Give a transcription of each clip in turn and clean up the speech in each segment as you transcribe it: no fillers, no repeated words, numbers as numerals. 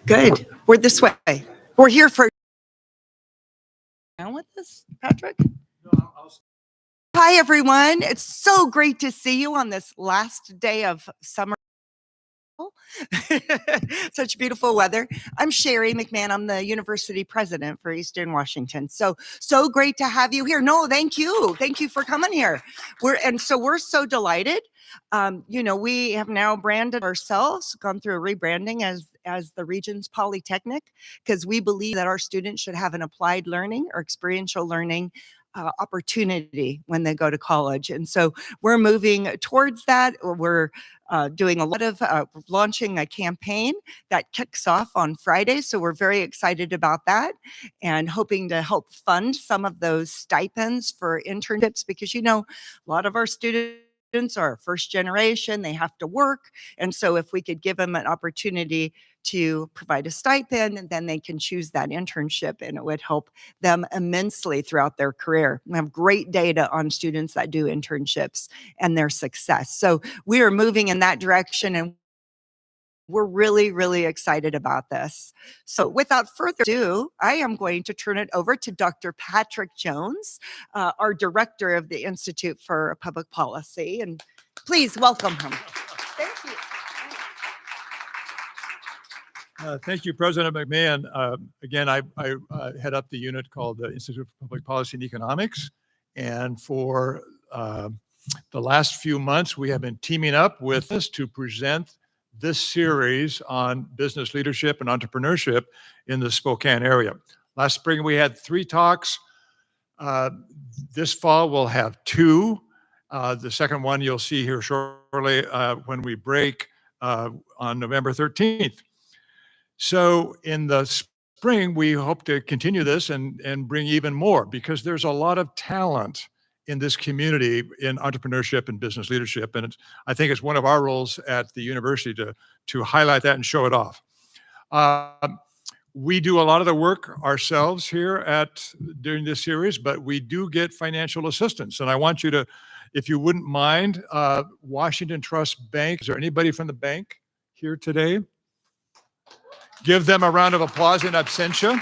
Good. We're this way. We're here for. Down with this, Patrick? Hi, everyone. It's so great to see you on this last day of summer. Such beautiful weather. I'm Sherry McMahon. I'm the university president for Eastern Washington. So great to have you here. No, thank you. Thank you for coming here. We're so delighted. We have now branded ourselves, gone through a rebranding as the region's Polytechnic, because we believe that our students should have an applied learning or experiential learning opportunity when they go to college. And so we're moving towards that. We're doing a lot of launching a campaign that kicks off on Friday. So we're very excited about that and hoping to help fund some of those stipends for internships, because, a lot of our students are first generation, they have to work. And so if we could give them an opportunity to provide a stipend, and then they can choose that internship, and it would help them immensely throughout their career. We have great data on students that do internships and their success. So we are moving in that direction, and we're really, really excited about this. So without further ado, I am going to turn it over to Dr. Patrick Jones, our director of the Institute for Public Policy. And please welcome him. Thank you. Thank you, President McMahon. Again, I head up the unit called the Institute for Public Policy and Economics. And for the last few months, we have been teaming up with us to present this series on business leadership and entrepreneurship in the Spokane area. Last spring, we had 3 talks. This fall, we'll have 2. The second one you'll see here shortly when we break on November 13th. So in the spring, we hope to continue this and bring even more, because there's a lot of talent in this community in entrepreneurship and business leadership. And I think it's one of our roles at the university to highlight that and show it off. We do a lot of the work ourselves here during this series, but we do get financial assistance. And I want you to, if you wouldn't mind, Washington Trust Bank. Is there anybody from the bank here today? Give them a round of applause in absentia.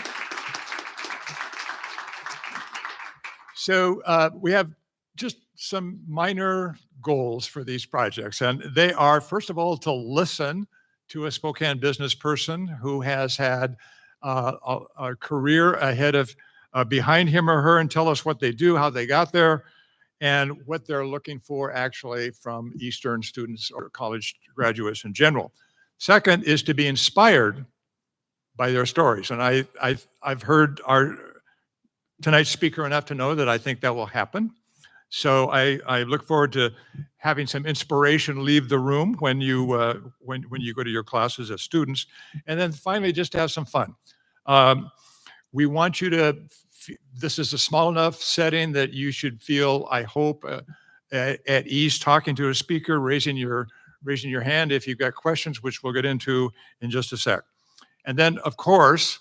So we have just some minor goals for these projects. And they are, first of all, to listen to a Spokane business person who has had a career ahead of, behind him or her, and tell us what they do, how they got there, and what they're looking for actually from Eastern students or college graduates in general. Second is to be inspired by their stories. And I've heard tonight's speaker enough to know that I think that will happen. So I look forward to having some inspiration leave the room when you go to your classes as students. And then finally, just to have some fun. We want you to, this is a small enough setting that you should feel, I hope, at ease talking to a speaker, raising your hand if you've got questions, which we'll get into in just a sec. And then, of course,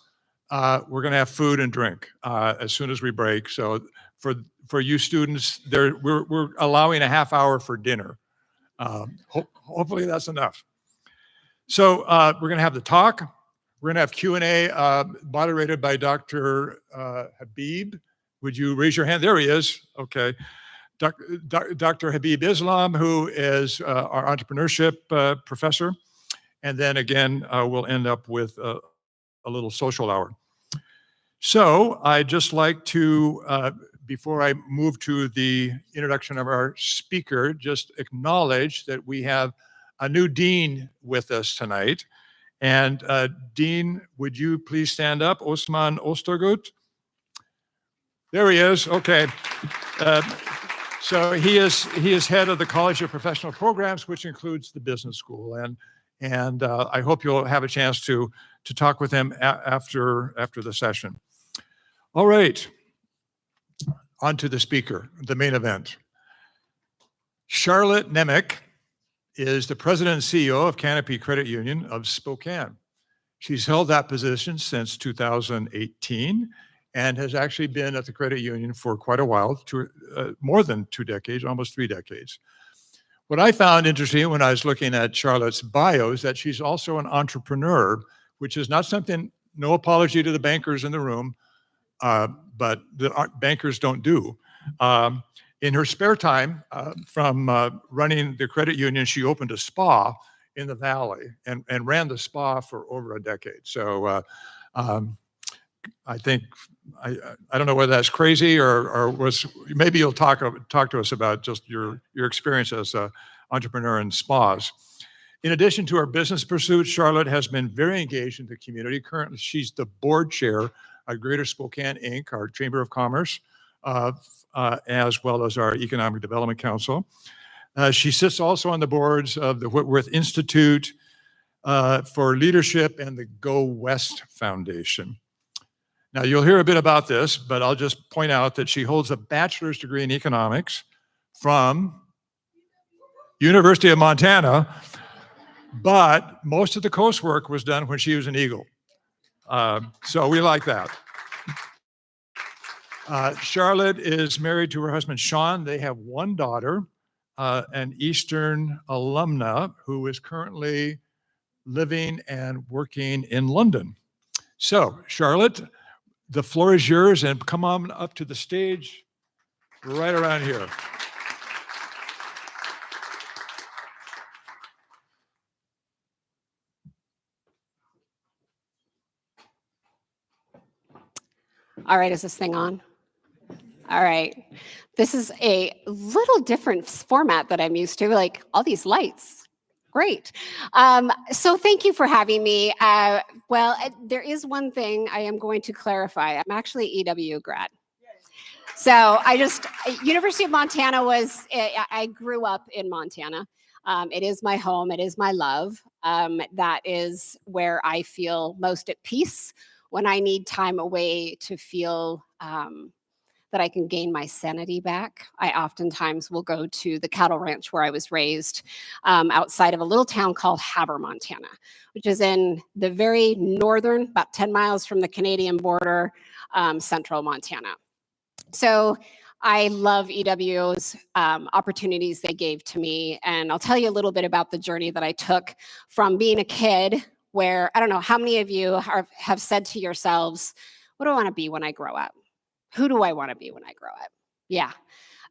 we're going to have food and drink as soon as we break. So for you students, we're allowing a half hour for dinner. Hopefully that's enough. So we're going to have the talk. We're going to have Q&A moderated by Dr. Habib. Would you raise your hand? There he is. Okay. Dr. Habib Islam, who is our entrepreneurship professor. And then again, we'll end up with a little social hour. So I'd just like to, before I move to the introduction of our speaker, just acknowledge that we have a new dean with us tonight. And Dean, would you please stand up? Osman Ostergut. There he is. Okay. So he is head of the College of Professional Programs, which includes the business school. And I hope you'll have a chance to talk with him after the session. All right. On to the speaker, the main event. Charlotte Nemec is the president and CEO of Canopy Credit Union of Spokane. She's held that position since 2018 and has actually been at the credit union for quite a while, more than 2 decades, almost 3 decades. What I found interesting when I was looking at Charlotte's bio is that she's also an entrepreneur, which is not something, no apology to the bankers in the room, but the bankers don't do. In her spare time from running the credit union, she opened a spa in the Valley and ran the spa for over a decade. So I think, I don't know whether that's crazy or was, maybe you'll talk to us about just your experience as an entrepreneur in spas. In addition to her business pursuits, Charlotte has been very engaged in the community. Currently, she's the board chair at Greater Spokane Inc., our Chamber of Commerce, as well as our Economic Development Council. She sits also on the boards of the Whitworth Institute for Leadership and the Go West Foundation. Now, you'll hear a bit about this, but I'll just point out that she holds a bachelor's degree in economics from University of Montana, but most of the coursework was done when she was an Eagle. So we like that. Charlotte is married to her husband, Sean. They have 1 daughter, an Eastern alumna who is currently living and working in London. So, Charlotte, the floor is yours, and come on up to the stage right around here. All right, is this thing on? All right. This is a little different format that I'm used to, like all these lights. Great. So thank you for having me. There is one thing I am going to clarify. I'm actually EW grad. So University of Montana I grew up in Montana. It is my home. It is my love. That is where I feel most at peace when I need time away to feel that I can gain my sanity back. I oftentimes will go to the cattle ranch where I was raised outside of a little town called Havre, Montana, which is in the very northern, about 10 miles from the Canadian border, central Montana. So I love EW's opportunities they gave to me. And I'll tell you a little bit about the journey that I took from being a kid where, I don't know, how many of you have said to yourselves, what do I want to be when I grow up? Who do I want to be when I grow up? Yeah.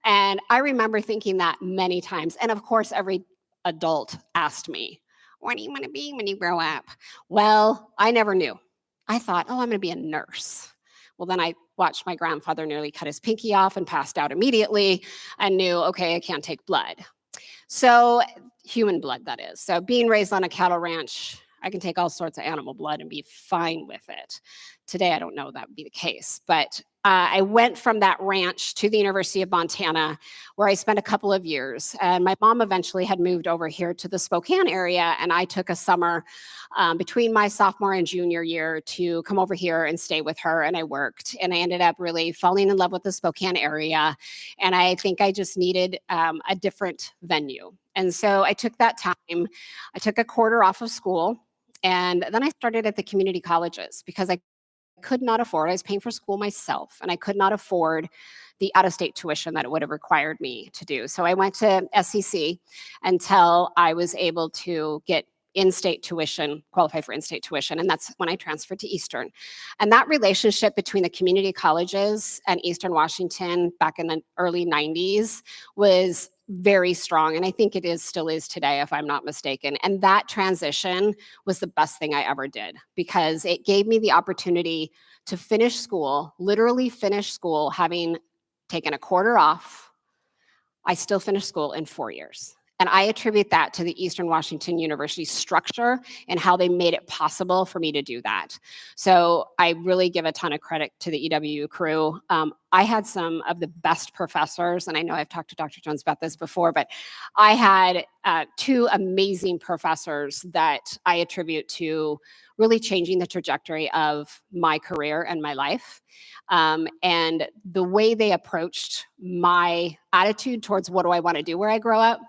And I remember thinking that many times. And of course, every adult asked me, what do you want to be when you grow up? Well, I never knew. I thought, oh, I'm going to be a nurse. Well, then I watched my grandfather nearly cut his pinky off and passed out immediately and knew, okay, I can't take blood. So human blood, that is. So being raised on a cattle ranch, I can take all sorts of animal blood and be fine with it. Today, I don't know that would be the case, but I went from that ranch to the University of Montana, where I spent a couple of years. And my mom eventually had moved over here to the Spokane area, and I took a summer between my sophomore and junior year to come over here and stay with her, and I worked. And I ended up really falling in love with the Spokane area, and I think I just needed a different venue. And so I took that time. I took a quarter off of school, and then I started at the community colleges because I could not afford, I was paying for school myself, and I could not afford the out-of-state tuition that it would have required me to do. So I went to SEC until I was able to get in-state tuition, qualify for in-state tuition, and that's when I transferred to Eastern. And that relationship between the community colleges and Eastern Washington back in the early 90s was very strong. And I think it still is today, if I'm not mistaken. And that transition was the best thing I ever did because it gave me the opportunity to finish school, literally finish school, having taken a quarter off. I still finished school in 4 years. And I attribute that to the Eastern Washington University structure and how they made it possible for me to do that. So I really give a ton of credit to the EWU crew. I had some of the best professors, and I know I've talked to Dr. Jones about this before, but I had 2 amazing professors that I attribute to really changing the trajectory of my career and my life. And the way they approached my attitude towards what do I want to do where I grow up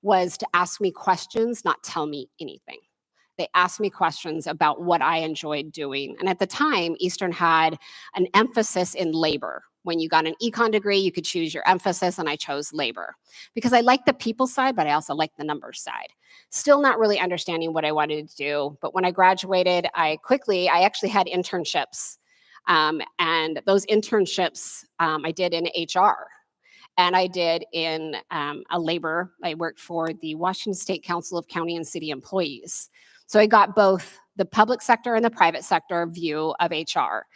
was to ask me questions, not tell me anything. They asked me questions about what I enjoyed doing. And at the time, Eastern had an emphasis in labor. When you got an econ degree, you could choose your emphasis, and I chose labor because I liked the people side, but I also liked the numbers side. Still not really understanding what I wanted to do. But when I graduated, I actually had internships. And those internships I did in HR. And I did in I worked for the Washington State Council of County and City Employees. So I got both the public sector and the private sector view of HR.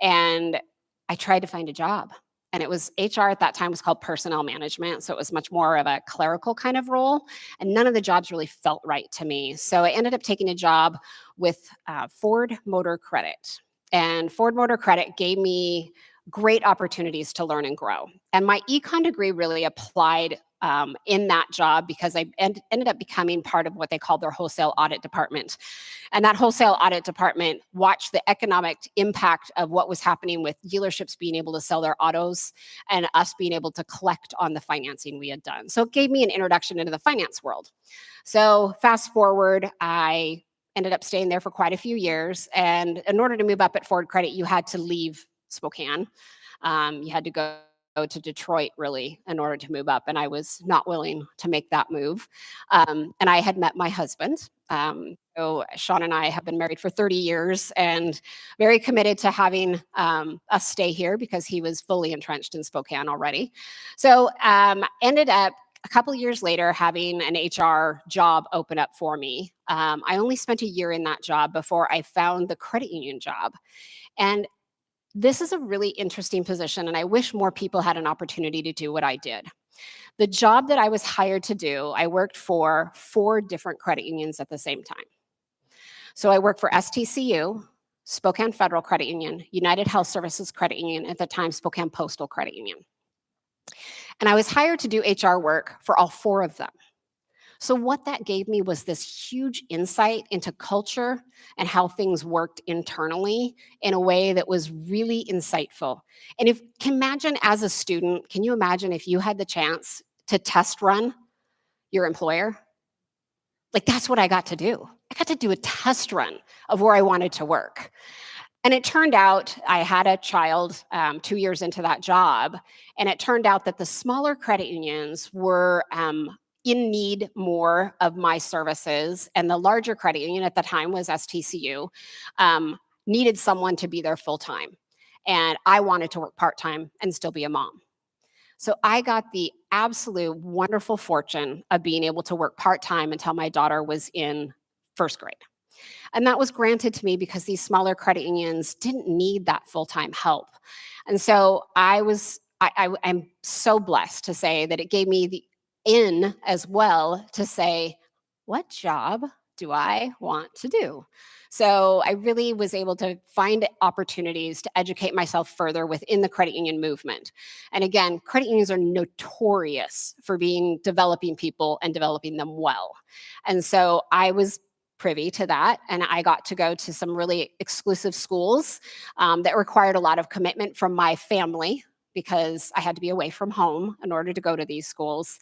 And I tried to find a job. And it was HR at that time was called personnel management. So it was much more of a clerical kind of role. And none of the jobs really felt right to me. So I ended up taking a job with Ford Motor Credit. And Ford Motor Credit gave me great opportunities to learn and grow. And my econ degree really applied in that job because I ended up becoming part of what they called their wholesale audit department. And that wholesale audit department watched the economic impact of what was happening with dealerships being able to sell their autos and us being able to collect on the financing we had done. So it gave me an introduction into the finance world. So fast forward, I ended up staying there for quite a few years. And in order to move up at Ford Credit, you had to leave Spokane. You had to go to Detroit, really, in order to move up. And I was not willing to make that move. And I had met my husband. So Sean and I have been married for 30 years and very committed to having us stay here because he was fully entrenched in Spokane already. So ended up a couple of years later having an HR job open up for me. I only spent a year in that job before I found the credit union job. And this is a really interesting position, and I wish more people had an opportunity to do what I did. The job that I was hired to do, I worked for 4 different credit unions at the same time. So I worked for STCU, Spokane Federal Credit Union, United Health Services Credit Union, at the time Spokane Postal Credit Union. And I was hired to do HR work for all 4 of them. So what that gave me was this huge insight into culture and how things worked internally in a way that was really insightful. And imagine as a student, can you imagine if you had the chance to test run your employer? Like that's what I got to do. I got to do a test run of where I wanted to work. And it turned out I had a child 2 years into that job. And it turned out that the smaller credit unions were in need more of my services. And the larger credit union at the time was STCU, needed someone to be there full time. And I wanted to work part-time and still be a mom. So I got the absolute wonderful fortune of being able to work part-time until my daughter was in first grade. And that was granted to me because these smaller credit unions didn't need that full-time help. And so I'm so blessed to say that it gave me the in as well to say, what job do I want to do? So I really was able to find opportunities to educate myself further within the credit union movement. And again, credit unions are notorious for developing people and developing them well. And so I was privy to that, and I got to go to some really exclusive schools that required a lot of commitment from my family, because I had to be away from home in order to go to these schools.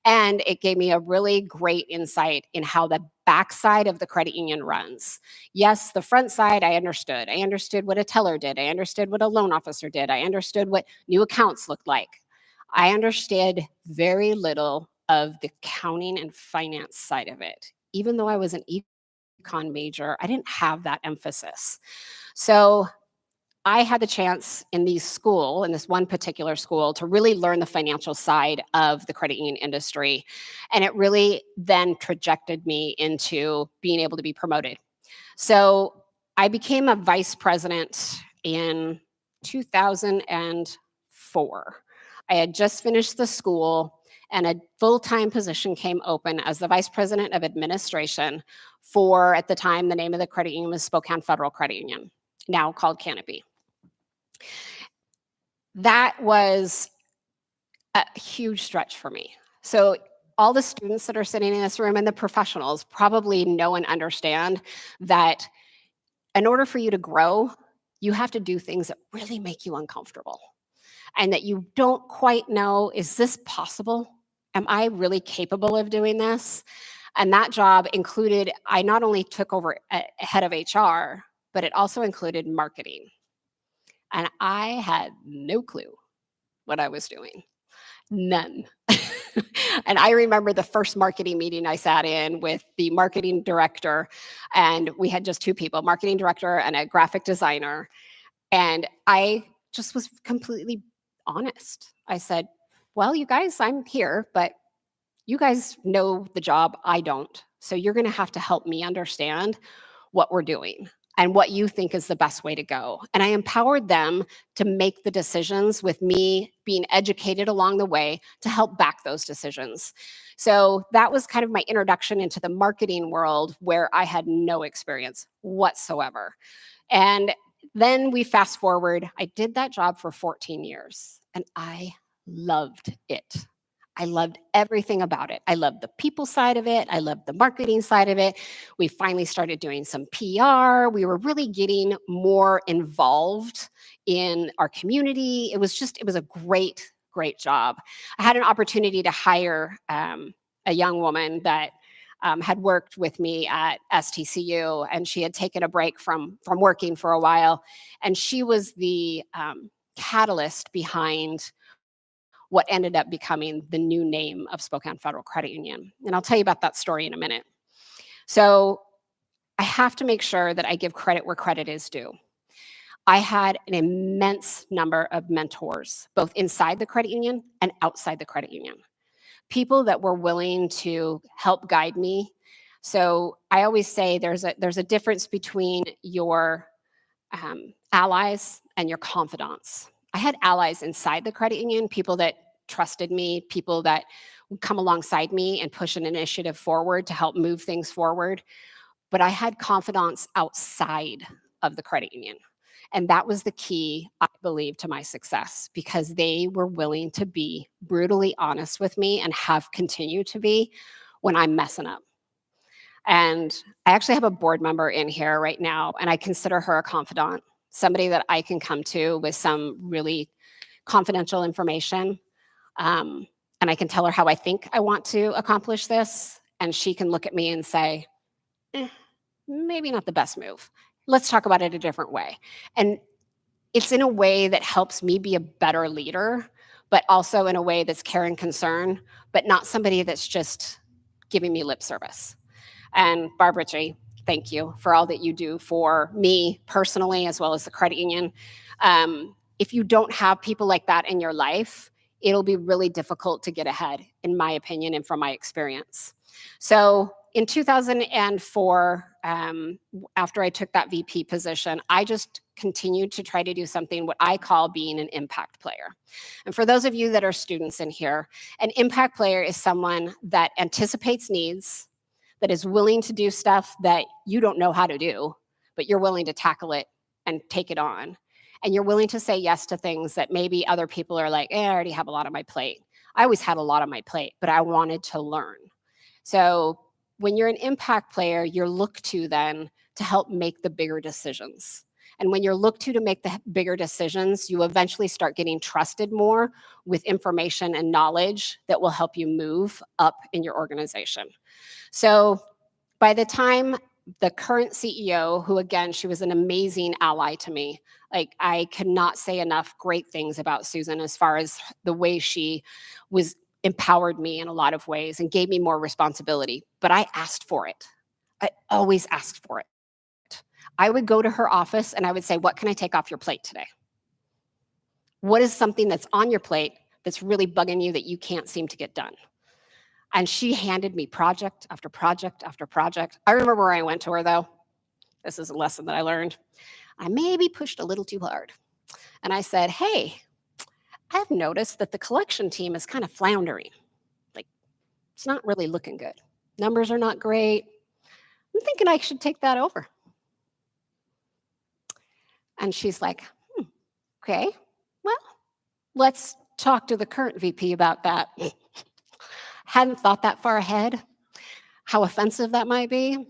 And it gave me a really great insight in how the backside of the credit union runs. Yes, the front side, I understood. I understood what a teller did. I understood what a loan officer did. I understood what new accounts looked like. I understood very little of the accounting and finance side of it. Even though I was an econ major, I didn't have that emphasis. So I had the chance in this one particular school, to really learn the financial side of the credit union industry. And it really then trajected me into being able to be promoted. So I became a vice president in 2004. I had just finished the school, and a full-time position came open as the vice president of administration for, at the time, the name of the credit union was Spokane Federal Credit Union, now called Canopy. That was a huge stretch for me. So all the students that are sitting in this room and the professionals probably know and understand that in order for you to grow, you have to do things that really make you uncomfortable and that you don't quite know, is this possible? Am I really capable of doing this? And that job included, I not only took over head of HR, but it also included marketing. And I had no clue what I was doing. None. And I remember the first marketing meeting I sat in with the marketing director, and we had just two people, marketing director and a graphic designer. And I just was completely honest. I said, well, you guys, I'm here, but you guys know the job, I don't. So you're going to have to help me understand what we're doing and what you think is the best way to go. And I empowered them to make the decisions with me being educated along the way to help back those decisions. So that was kind of my introduction into the marketing world, where I had no experience whatsoever. And then we fast forward, I did that job for 14 years and I loved it. I loved everything about it. I loved the people side of it. I loved the marketing side of it. We finally started doing some PR. We were really getting more involved in our community. It was a great, great job. I had an opportunity to hire a young woman that had worked with me at STCU, and she had taken a break from working for a while. And she was the catalyst behind what ended up becoming the new name of Spokane Federal Credit Union. And I'll tell you about that story in a minute. So I have to make sure that I give credit where credit is due. I had an immense number of mentors, both inside the credit union and outside the credit union. People that were willing to help guide me. So I always say there's a difference between your allies and your confidants. I had allies inside the credit union, people that trusted me, people that would come alongside me and push an initiative forward to help move things forward. But I had confidants outside of the credit union. And that was the key, I believe, to my success, because they were willing to be brutally honest with me and have continued to be when I'm messing up. And I actually have a board member in here right now, and I consider her a confidant, somebody that I can come to with some really confidential information. And I can tell her how I think I want to accomplish this. And she can look at me and say, maybe not the best move. Let's talk about it a different way. And it's in a way that helps me be a better leader, but also in a way that's care and concern, but not somebody that's just giving me lip service. And Barbara G., thank you for all that you do for me personally, as well as the credit union. If you don't have people like that in your life, it'll be really difficult to get ahead, in my opinion, and from my experience. So in 2004, after I took that VP position, I just continued to try to do something what I call being an impact player. And for those of you that are students in here, an impact player is someone that anticipates needs, that is willing to do stuff that you don't know how to do, but you're willing to tackle it and take it on. And you're willing to say yes to things that maybe other people are like, I already have a lot on my plate. I always had a lot on my plate, but I wanted to learn. So when you're an impact player, you're looked to then to help make the bigger decisions. And when you're looked to make the bigger decisions, you eventually start getting trusted more with information and knowledge that will help you move up in your organization. So by the time the current CEO, who again, she was an amazing ally to me, like I cannot say enough great things about Susan as far as the way she was empowered me in a lot of ways and gave me more responsibility, but I asked for it. I always asked for it. I would go to her office and I would say, what can I take off your plate today? What is something that's on your plate that's really bugging you that you can't seem to get done? And she handed me project after project after project. I remember where I went to her though. This is a lesson that I learned. I maybe pushed a little too hard. And I said, hey, I've noticed that the collection team is kind of floundering. Like, it's not really looking good. Numbers are not great. I'm thinking I should take that over. And she's like, okay, well, let's talk to the current VP about that. Hadn't thought that far ahead, how offensive that might be.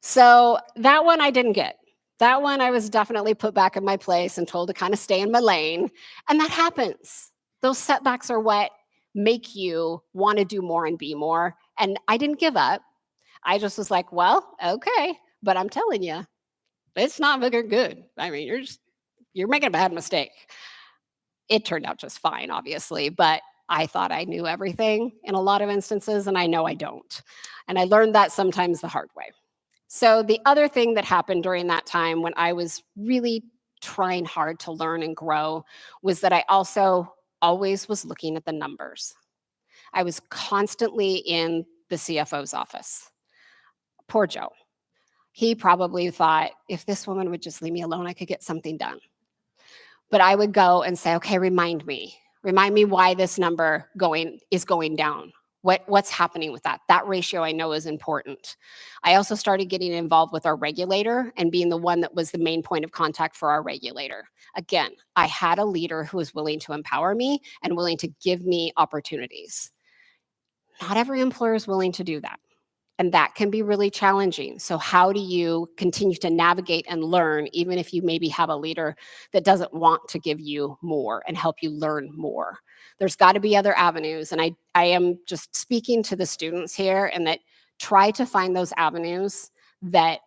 So that one I didn't get. That one I was definitely put back in my place and told to kind of stay in my lane. And that happens. Those setbacks are what make you want to do more and be more. And I didn't give up. I just was like, well, okay, but I'm telling you, it's not looking good. I mean, you're making a bad mistake. It turned out just fine, obviously, but I thought I knew everything in a lot of instances, and I know I don't. And I learned that sometimes the hard way. So the other thing that happened during that time when I was really trying hard to learn and grow was that I also always was looking at the numbers. I was constantly in the CFO's office. Poor Joe. He probably thought, if this woman would just leave me alone, I could get something done. But I would go and say, okay, remind me why this number is going down. What's happening with that? That ratio I know is important. I also started getting involved with our regulator and being the one that was the main point of contact for our regulator. Again, I had a leader who was willing to empower me and willing to give me opportunities. Not every employer is willing to do that. And that can be really challenging. So how do you continue to navigate and learn, even if you maybe have a leader that doesn't want to give you more and help you learn more? There's got to be other avenues. And I am just speaking to the students here, and that try to find those avenues that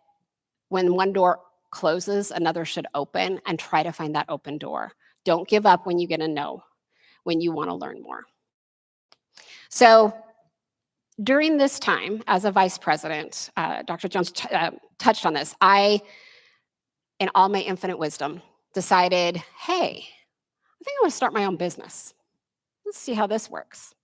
when one door closes, another should open, and try to find that open door. Don't give up when you get a no, when you want to learn more. So during this time as a vice president, Dr. Jones touched on this. I, in all my infinite wisdom, decided, hey, I think I want to start my own business. Let's see how this works.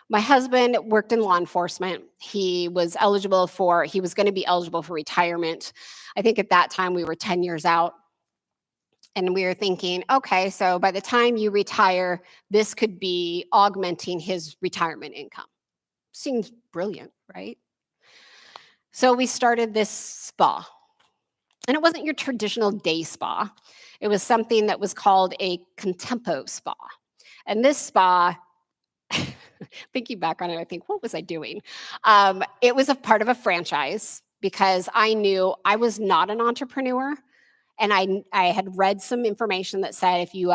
My husband worked in law enforcement. He was going to be eligible for retirement. I think at that time we were 10 years out. And we were thinking, okay, so by the time you retire, this could be augmenting his retirement income. Seems brilliant, right? So we started this spa. And it wasn't your traditional day spa. It was something that was called a Contempo spa. And this spa, thinking back on it, I think, what was I doing? It was a part of a franchise because I knew I was not an entrepreneur. And I had read some information that said if you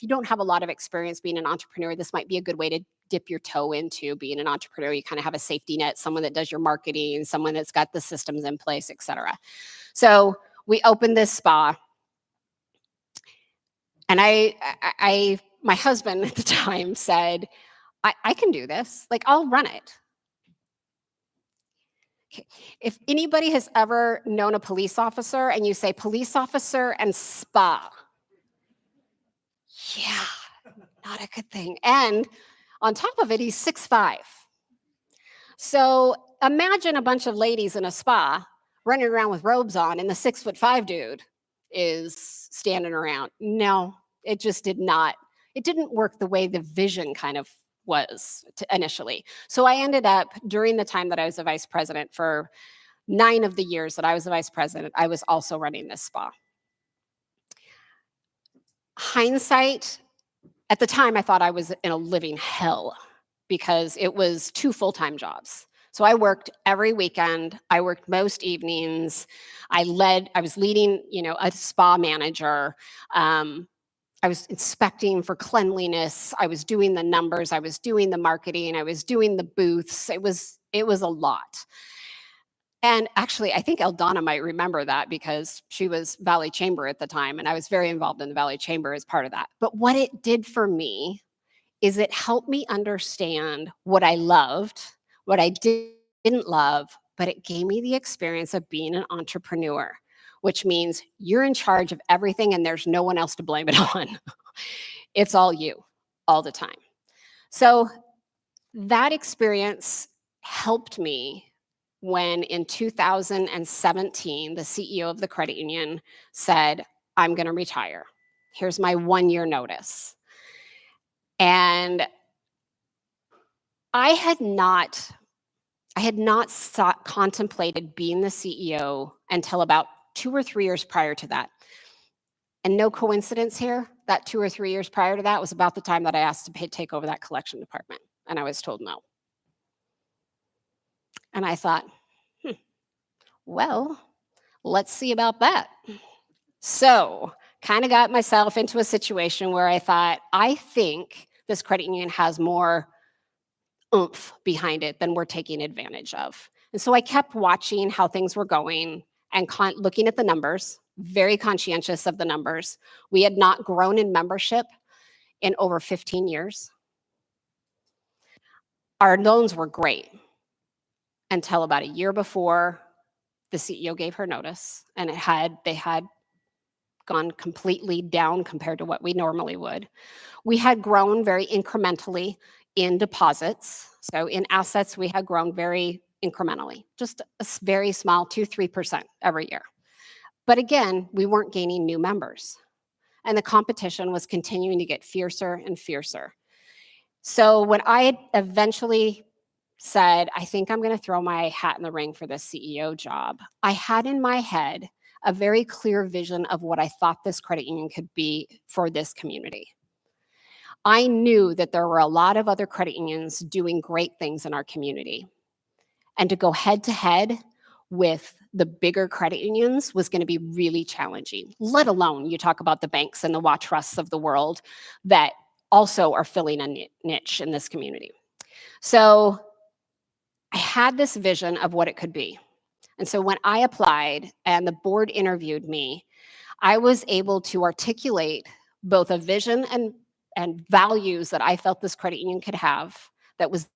don't have a lot of experience being an entrepreneur, this might be a good way to dip your toe into being an entrepreneur. You kind of have a safety net, someone that does your marketing, someone that's got the systems in place, et cetera. So we opened this spa. And my husband at the time said, I can do this. Like, I'll run it. Okay. If anybody has ever known a police officer and you say police officer and spa, yeah, not a good thing. And on top of it, he's 6'5". So imagine a bunch of ladies in a spa running around with robes on and the 6'5" dude is standing around. No, it just didn't work the way the vision kind of was initially. So I ended up, during the time that I was a vice president, for 9 of the years that I was a vice president, I was also running this spa. Hindsight, at the time I thought I was in a living hell because it was 2 full-time jobs. So I worked every weekend. I worked most evenings. I was leading, a spa manager. I was inspecting for cleanliness. I was doing the numbers. I was doing the marketing. I was doing the booths. It was a lot. And actually, I think Eldana might remember that because she was Valley Chamber at the time, and I was very involved in the Valley Chamber as part of that. But what it did for me is it helped me understand what I loved, what I didn't love, but it gave me the experience of being an entrepreneur. which means you're in charge of everything and there's no one else to blame it on. It's all you all the time. So that experience helped me when in 2017, the CEO of the credit union said, I'm going to retire. Here's my 1-year notice. And I had not contemplated being the CEO until about 2 or 3 years prior to that. And no coincidence here, that 2 or 3 years prior to that was about the time that I asked to take over that collection department. And I was told no. And I thought, well, let's see about that. So kind of got myself into a situation where I thought, I think this credit union has more oomph behind it than we're taking advantage of. And so I kept watching how things were going and looking at the numbers, very conscientious of the numbers. We had not grown in membership in over 15 years. Our loans were great until about a year before the CEO gave her notice, and they had gone completely down compared to what we normally would. We had grown very incrementally in deposits. So in assets, we had grown very incrementally, just a very small 2-3% every year. But again, we weren't gaining new members. And the competition was continuing to get fiercer and fiercer. So when I eventually said, I think I'm going to throw my hat in the ring for this CEO job, I had in my head a very clear vision of what I thought this credit union could be for this community. I knew that there were a lot of other credit unions doing great things in our community. And to go head to head with the bigger credit unions was going to be really challenging, let alone you talk about the banks and the watch trusts of the world that also are filling a niche in this community. So I had this vision of what it could be. And so when I applied and the board interviewed me, I was able to articulate both a vision and values that I felt this credit union could have that was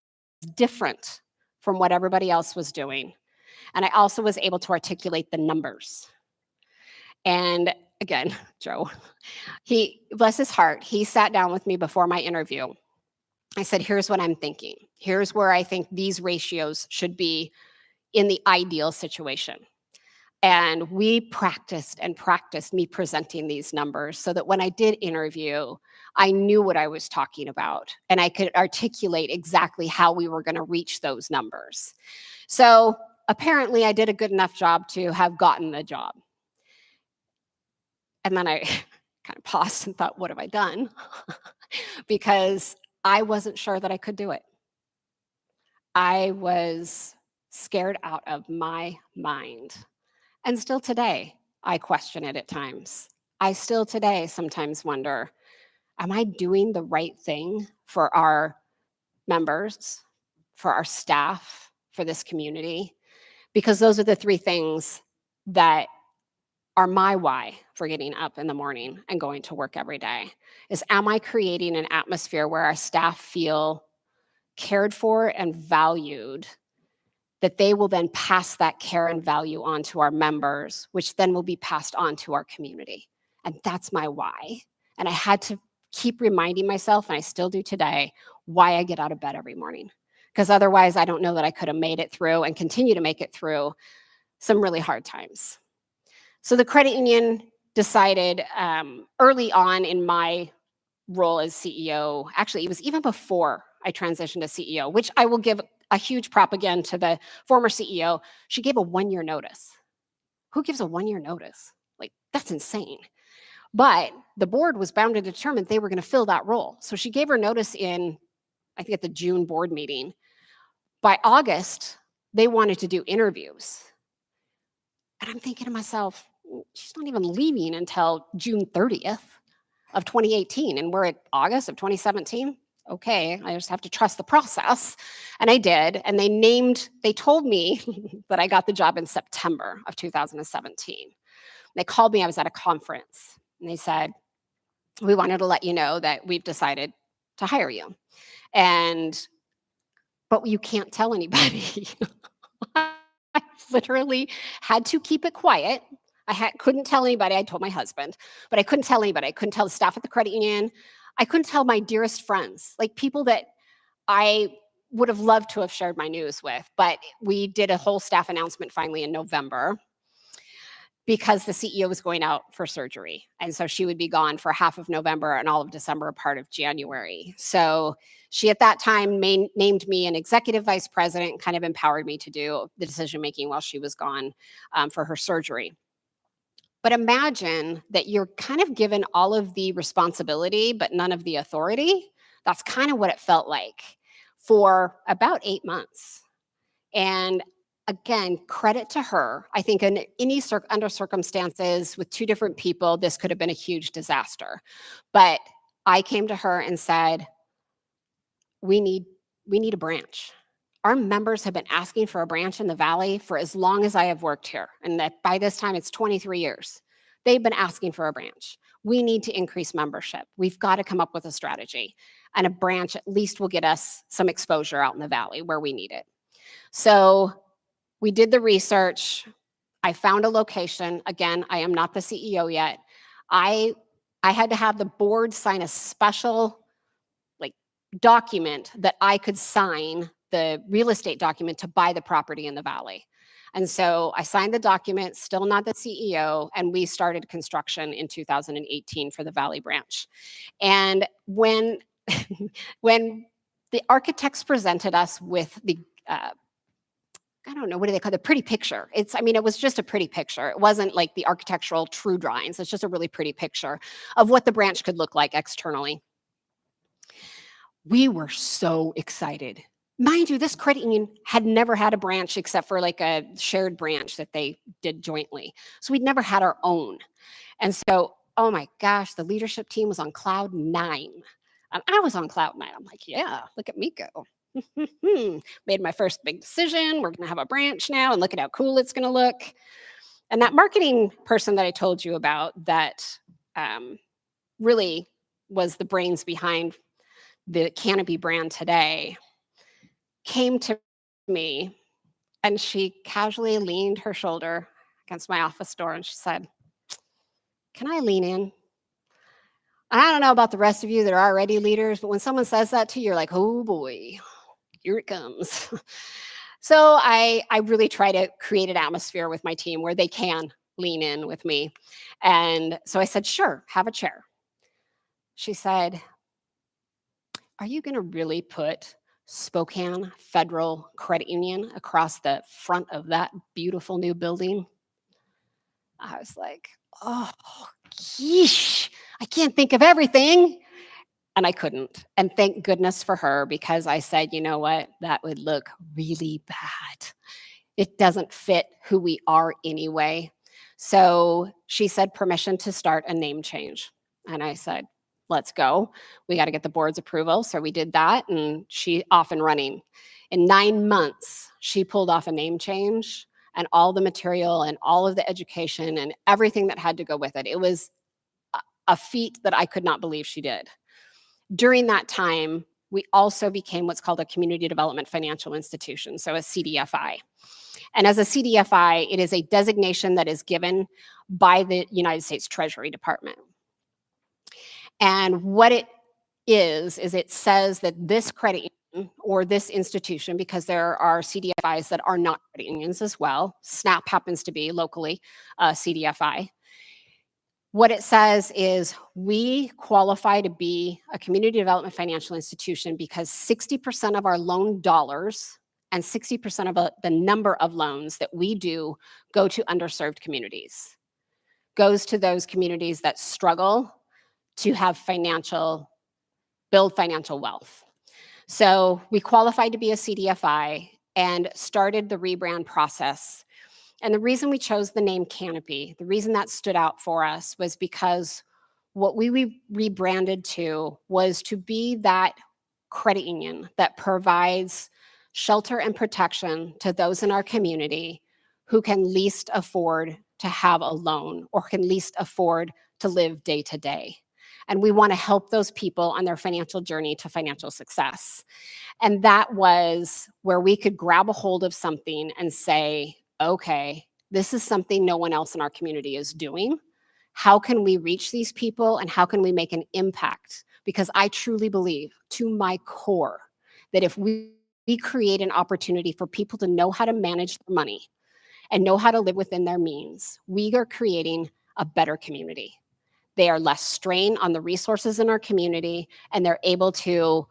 different from what everybody else was doing. And I also was able to articulate the numbers. And again, Joe, he, bless his heart, he sat down with me before my interview. I said, here's what I'm thinking. Here's where I think these ratios should be in the ideal situation. And we practiced and practiced me presenting these numbers so that when I did interview, I knew what I was talking about and I could articulate exactly how we were going to reach those numbers. So apparently I did a good enough job to have gotten the job. And then I kind of paused and thought, what have I done? Because I wasn't sure that I could do it. I was scared out of my mind. And still today, I question it at times. I still today sometimes wonder, am I doing the right thing for our members, for our staff, for this community? Because those are the 3 things that are my why for getting up in the morning and going to work every day. Is, am I creating an atmosphere where our staff feel cared for and valued, that they will then pass that care and value on to our members, which then will be passed on to our community. And that's my why. And I had to keep reminding myself, and I still do today, why I get out of bed every morning. Because otherwise, I don't know that I could have made it through and continue to make it through some really hard times. So the credit union decided early on in my role as CEO, actually, it was even before I transitioned to CEO, which I will give a huge prop again to the former CEO. She gave a 1-year notice. Who gives a 1-year notice? Like, that's insane. But the board was bound to determine they were going to fill that role. So she gave her notice in, I think, at the June board meeting. By August, they wanted to do interviews. And I'm thinking to myself, she's not even leaving until June 30th of 2018. And we're at August of 2017. Okay, I just have to trust the process. And I did. And they told me that I got the job in September of 2017. They called me, I was at a conference, and they said, we wanted to let you know that we've decided to hire you. But you can't tell anybody. I literally had to keep it quiet. couldn't tell anybody. I told my husband, but I couldn't tell anybody. I couldn't tell the staff at the credit union. I couldn't tell my dearest friends, like people that I would have loved to have shared my news with. But we did a whole staff announcement finally in November because the CEO was going out for surgery. And so she would be gone for half of November and all of December, a part of January. So she at that time named me an executive vice president, kind of empowered me to do the decision making while she was gone for her surgery. But imagine that you're kind of given all of the responsibility, but none of the authority. That's kind of what it felt like for about 8 months. And again, credit to her. I think in under circumstances with two different people, this could have been a huge disaster. But I came to her and said, we need a branch. Our members have been asking for a branch in the Valley for as long as I have worked here. And that by this time, it's 23 years. They've been asking for a branch. We need to increase membership. We've got to come up with a strategy. And a branch at least will get us some exposure out in the Valley where we need it. So we did the research. I found a location. Again, I am not the CEO yet. I had to have the board sign a special document that I could sign, the real estate document, to buy the property in the Valley. And so I signed the document, still not the CEO, and we started construction in 2018 for the Valley branch. And when when the architects presented us with the I don't know, what do they call it? The pretty picture. It was just a pretty picture. It wasn't like the architectural true drawings. It's just a really pretty picture of what the branch could look like externally. We were so excited. Mind you, this credit union had never had a branch except for like a shared branch that they did jointly. So we'd never had our own. And so, oh my gosh, the leadership team was on cloud 9. I was on cloud 9. I'm like, yeah, look at me go. Made my first big decision. We're going to have a branch now, and look at how cool it's going to look. And that marketing person that I told you about that really was the brains behind the Canopy brand today came to me, and she casually leaned her shoulder against my office door and she said, "Can I lean in?" I don't know about the rest of you that are already leaders, but when someone says that to you, you're like, oh boy, here it comes. So I really try to create an atmosphere with my team where they can lean in with me. And so I said, sure, have a chair. She said, "Are you going to really put Spokane Federal Credit Union across the front of that beautiful new building?" I was like, oh, yeesh, I can't think of everything. And I couldn't. And thank goodness for her, because I said, you know what? That would look really bad. It doesn't fit who we are anyway. So she said permission to start a name change. And I said, let's go. We got to get the board's approval. So we did that, and she off and running. In 9 months, she pulled off a name change and all the material and all of the education and everything that had to go with it. It was a feat that I could not believe she did. During that time, we also became what's called a Community Development Financial Institution, so a CDFI. And as a CDFI, it is a designation that is given by the United States Treasury Department. And what it is it says that this credit union or this institution, because there are CDFIs that are not credit unions as well, SNAP happens to be locally CDFI. What it says is we qualify to be a community development financial institution because 60% of our loan dollars and 60% of the number of loans that we do go to underserved communities, goes to those communities that struggle to have build financial wealth. So we qualified to be a CDFI and started the rebrand process. And the reason we chose the name Canopy, the reason that stood out for us was because what we rebranded to was to be that credit union that provides shelter and protection to those in our community who can least afford to have a loan or can least afford to live day to day. And we want to help those people on their financial journey to financial success. And that was where we could grab a hold of something and say, okay, This is something no one else in our community is doing. How can we reach these people and how can we make an impact? Because I truly believe to my core that if we create an opportunity for people to know how to manage their money and know how to live within their means, we are creating a better community. They are less strain on the resources in our community, and they're able to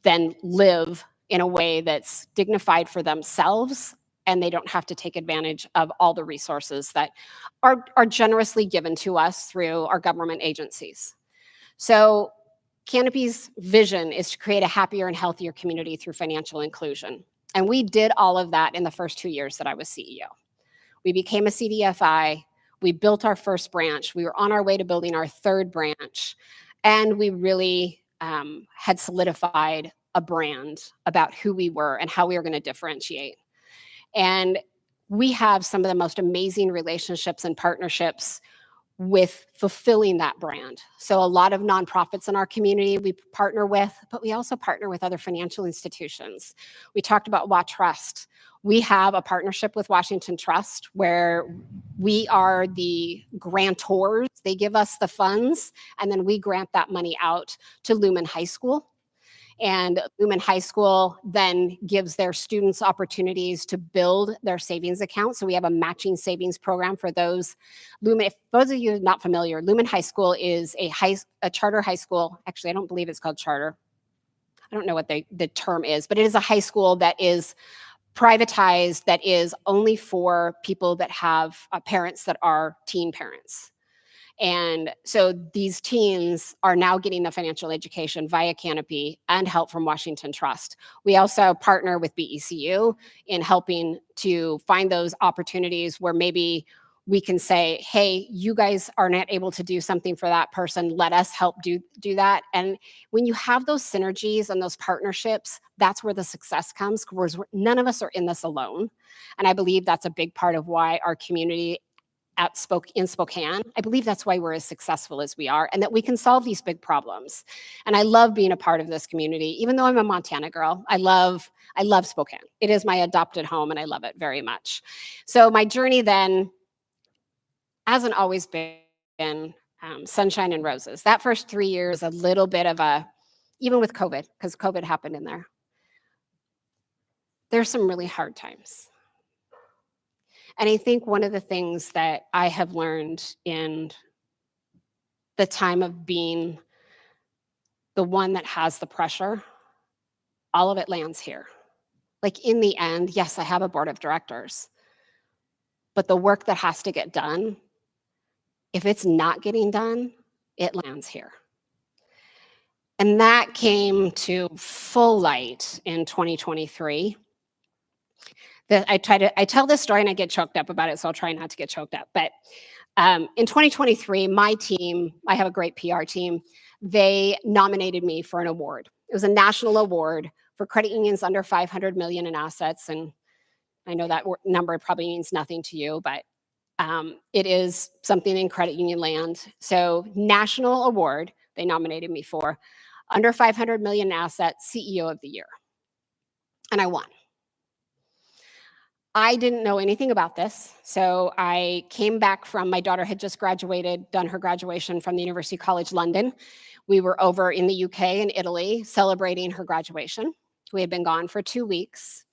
then live in a way that's dignified for themselves, and they don't have to take advantage of all the resources that are generously given to us through our government agencies. So Canopy's vision is to create a happier and healthier community through financial inclusion. And we did all of that in the first 2 years that I was CEO. We became a CDFI. We built our first branch. We were on our way to building our third branch. And we really had solidified a brand about who we were and how we were going to differentiate. And we have some of the most amazing relationships and partnerships with fulfilling that brand. So a lot of nonprofits in our community we partner with, but we also partner with other financial institutions. We talked about WaTrust. We have a partnership with Washington Trust where we are the grantors. They give us the funds, and then we grant that money out to Lumen High School. And Lumen High School then gives their students opportunities to build their savings account. So we have a matching savings program for those. Lumen, if those of you are not familiar, Lumen High School is a charter high school. Actually, I don't believe it's called charter. I don't know what the term is, but it is a high school that is privatized, that is only for people that have parents that are teen parents. And so these teens are now getting the financial education via Canopy and help from Washington Trust. We also partner with BECU in helping to find those opportunities where maybe we can say, hey, you guys are not able to do something for that person. Let us help do that. And when you have those synergies and those partnerships, that's where the success comes, because none of us are in this alone. And I believe that's a big part of why our community in Spokane, I believe that's why we're as successful as we are, and that we can solve these big problems. And I love being a part of this community, even though I'm a Montana girl. I love Spokane. It is my adopted home, and I love it very much. So my journey then hasn't always been sunshine and roses. That first 3 years, a little bit of even with COVID, because COVID happened in there, there's some really hard times. And I think one of the things that I have learned in the time of being the one that has the pressure, all of it lands here. Like in the end, yes, I have a board of directors, but the work that has to get done, if it's not getting done, it lands here. And that came to full light in 2023. I tell this story and I get choked up about it, so I'll try not to get choked up. But in 2023, my team, I have a great PR team, they nominated me for an award. It was a national award for credit unions under 500 million in assets. And I know that number probably means nothing to you, but it is something in credit union land. So national award, they nominated me for under 500 million in assets, CEO of the year. And I won. I didn't know anything about this. So I came back from, my daughter had just graduated, done her graduation from the University College London. We were over in the UK and Italy celebrating her graduation. We had been gone for 2 weeks.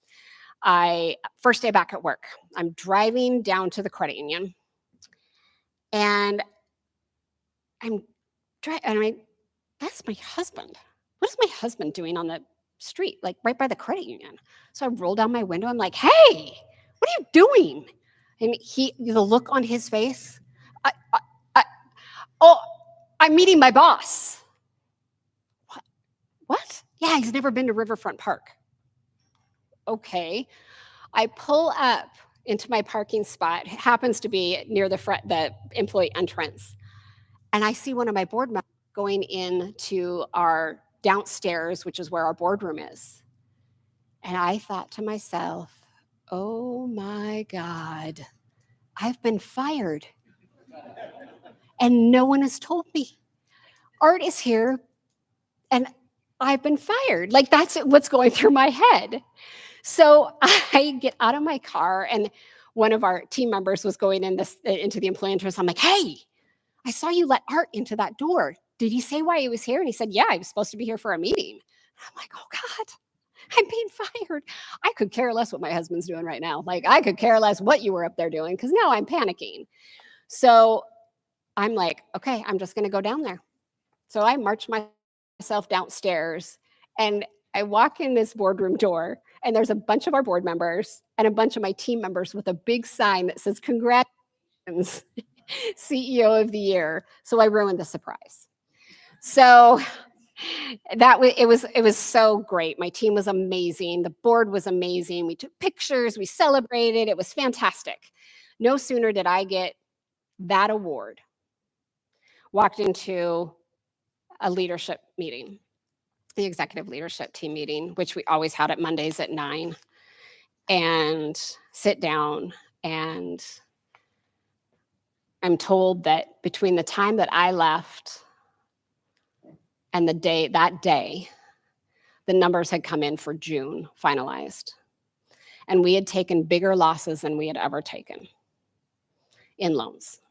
First day back at work, I'm driving down to the credit union and I'm that's my husband. What is my husband doing on the street, like right by the credit union? So I roll down my window. I'm like, hey, what are you doing? And the look on his face, I'm meeting my boss. What? Yeah, he's never been to Riverfront Park. Okay. I pull up into my parking spot. It happens to be near the employee entrance. And I see one of my board members going into our downstairs, which is where our boardroom is. And I thought to myself, oh my God, I've been fired. And no one has told me. Art is here and I've been fired. Like that's what's going through my head. So I get out of my car, and one of our team members was going into the employee interest. I'm like, hey, I saw you let Art into that door. Did he say why he was here? And he said, yeah, he was supposed to be here for a meeting. I'm like, oh God, I'm being fired. I could care less what my husband's doing right now. Like, I could care less what you were up there doing, because now I'm panicking. So I'm like, okay, I'm just going to go down there. So I march myself downstairs, and I walk in this boardroom door, and there's a bunch of our board members and a bunch of my team members with a big sign that says, congratulations, CEO of the year. So I ruined the surprise. So it was so great. My team was amazing. The board was amazing. We took pictures, we celebrated. It was fantastic. No sooner did I get that award, walked into a leadership meeting, the executive leadership team meeting, which we always had at Mondays at 9, and sit down, and I'm told that between the time that I left and that day, the numbers had come in for June, finalized. And we had taken bigger losses than we had ever taken in loans,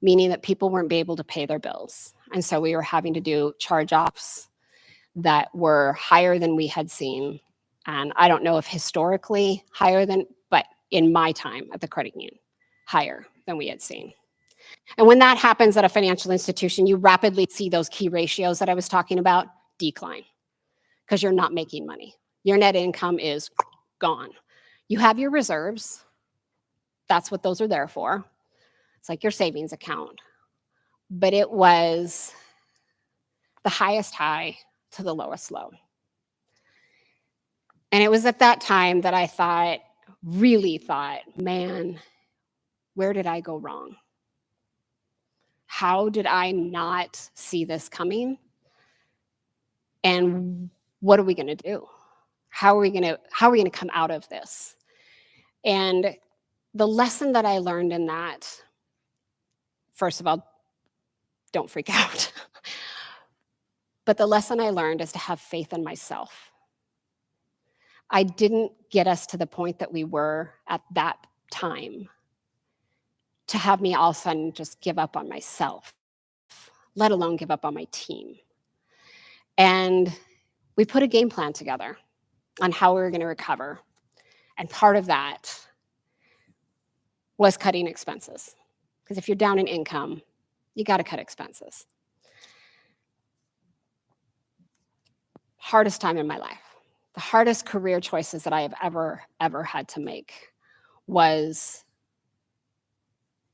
meaning that people weren't able to pay their bills. And so we were having to do charge-offs that were higher than we had seen. And I don't know if historically higher than, but in my time at the credit union, higher than we had seen. And when that happens at a financial institution, you rapidly see those key ratios that I was talking about decline, because you're not making money. Your net income is gone. You have your reserves. That's what those are there for. It's like your savings account. But it was the highest high to the lowest low. And it was at that time that I really thought, man, where did I go wrong? How did I not see this coming? And what are we going to do? How are we going to come out of this? And the lesson that I learned in that, first of all, don't freak out. But the lesson I learned is to have faith in myself. I didn't get us to the point that we were at that time to have me all of a sudden just give up on myself, let alone give up on my team. And we put a game plan together on how we were going to recover. And part of that was cutting expenses. Because if you're down in income, you got to cut expenses. Hardest time in my life. The hardest career choices that I have ever had to make was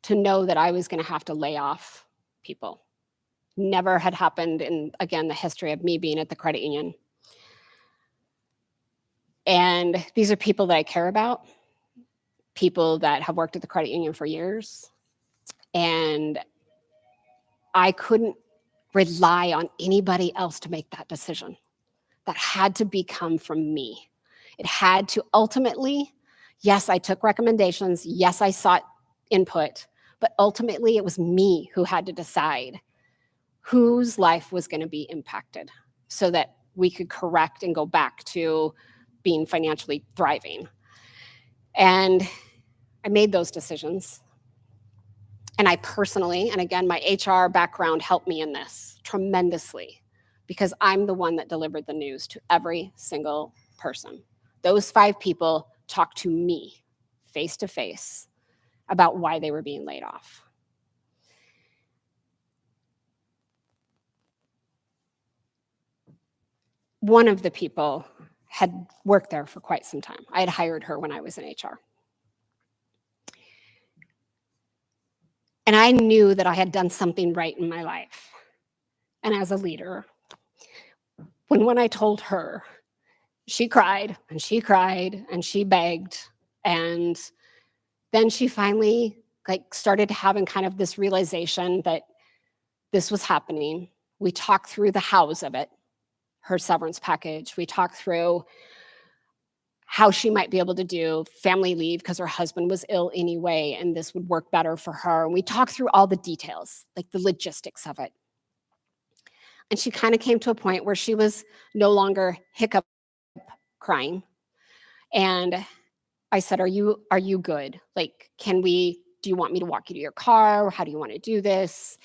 to know that I was going to have to lay off people. Never had happened in, again, the history of me being at the credit union. And these are people that I care about, people that have worked at the credit union for years. And I couldn't rely on anybody else to make that decision. That had to come from me. It had to ultimately, yes, I took recommendations. Yes, I sought input, but ultimately it was me who had to decide whose life was going to be impacted so that we could correct and go back to being financially thriving. And I made those decisions. And I personally, and again, my HR background helped me in this tremendously, because I'm the one that delivered the news to every single person. Those 5 people talked to me face to face about why they were being laid off. One of the people had worked there for quite some time. I had hired her when I was in HR. And I knew that I had done something right in my life. And as a leader, when I told her, she cried and she cried and she begged. And then she finally started having kind of this realization that this was happening. We talked through the hows of it, her severance package. We talked through how she might be able to do family leave because her husband was ill anyway, and this would work better for her. And we talked through all the details, like the logistics of it. And she kind of came to a point where she was no longer hiccup crying. And I said, are you good? Like, do you want me to walk you to your car? How do you want to do this?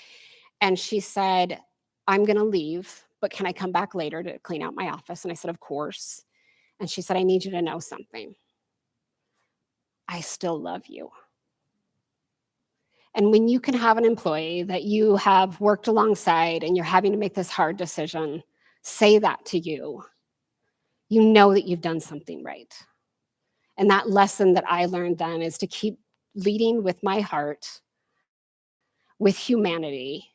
And she said, I'm going to leave, but can I come back later to clean out my office? And I said, of course. And she said, I need you to know something. I still love you. And when you can have an employee that you have worked alongside and you're having to make this hard decision, say that to you, you know that you've done something right. And that lesson that I learned then is to keep leading with my heart, with humanity,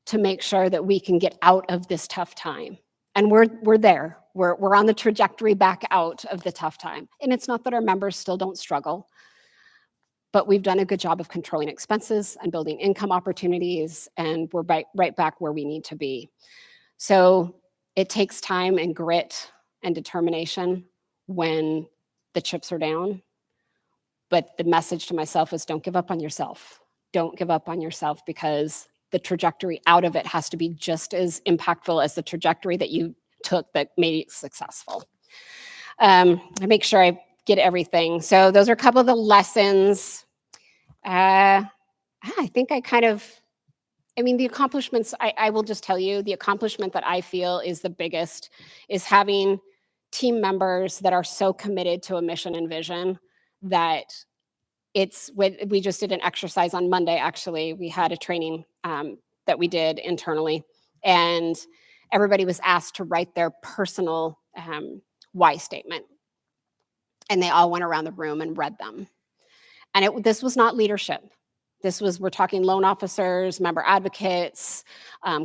to make sure that we can get out of this tough time. And we're there. We're on the trajectory back out of the tough time. And it's not that our members still don't struggle, but we've done a good job of controlling expenses and building income opportunities, and we're right back where we need to be. So it takes time and grit and determination when the chips are down. But the message to myself is don't give up on yourself. Don't give up on yourself, because the trajectory out of it has to be just as impactful as the trajectory that you took that made it successful. I make sure I get everything. So those are a couple of the lessons. I think the accomplishments, I will just tell you, the accomplishment that I feel is the biggest is having team members that are so committed to a mission and vision that we just did an exercise on Monday, actually. We had a training that we did internally, and everybody was asked to write their personal why statement. And they all went around the room and read them. And this was not leadership. We're talking loan officers, member advocates,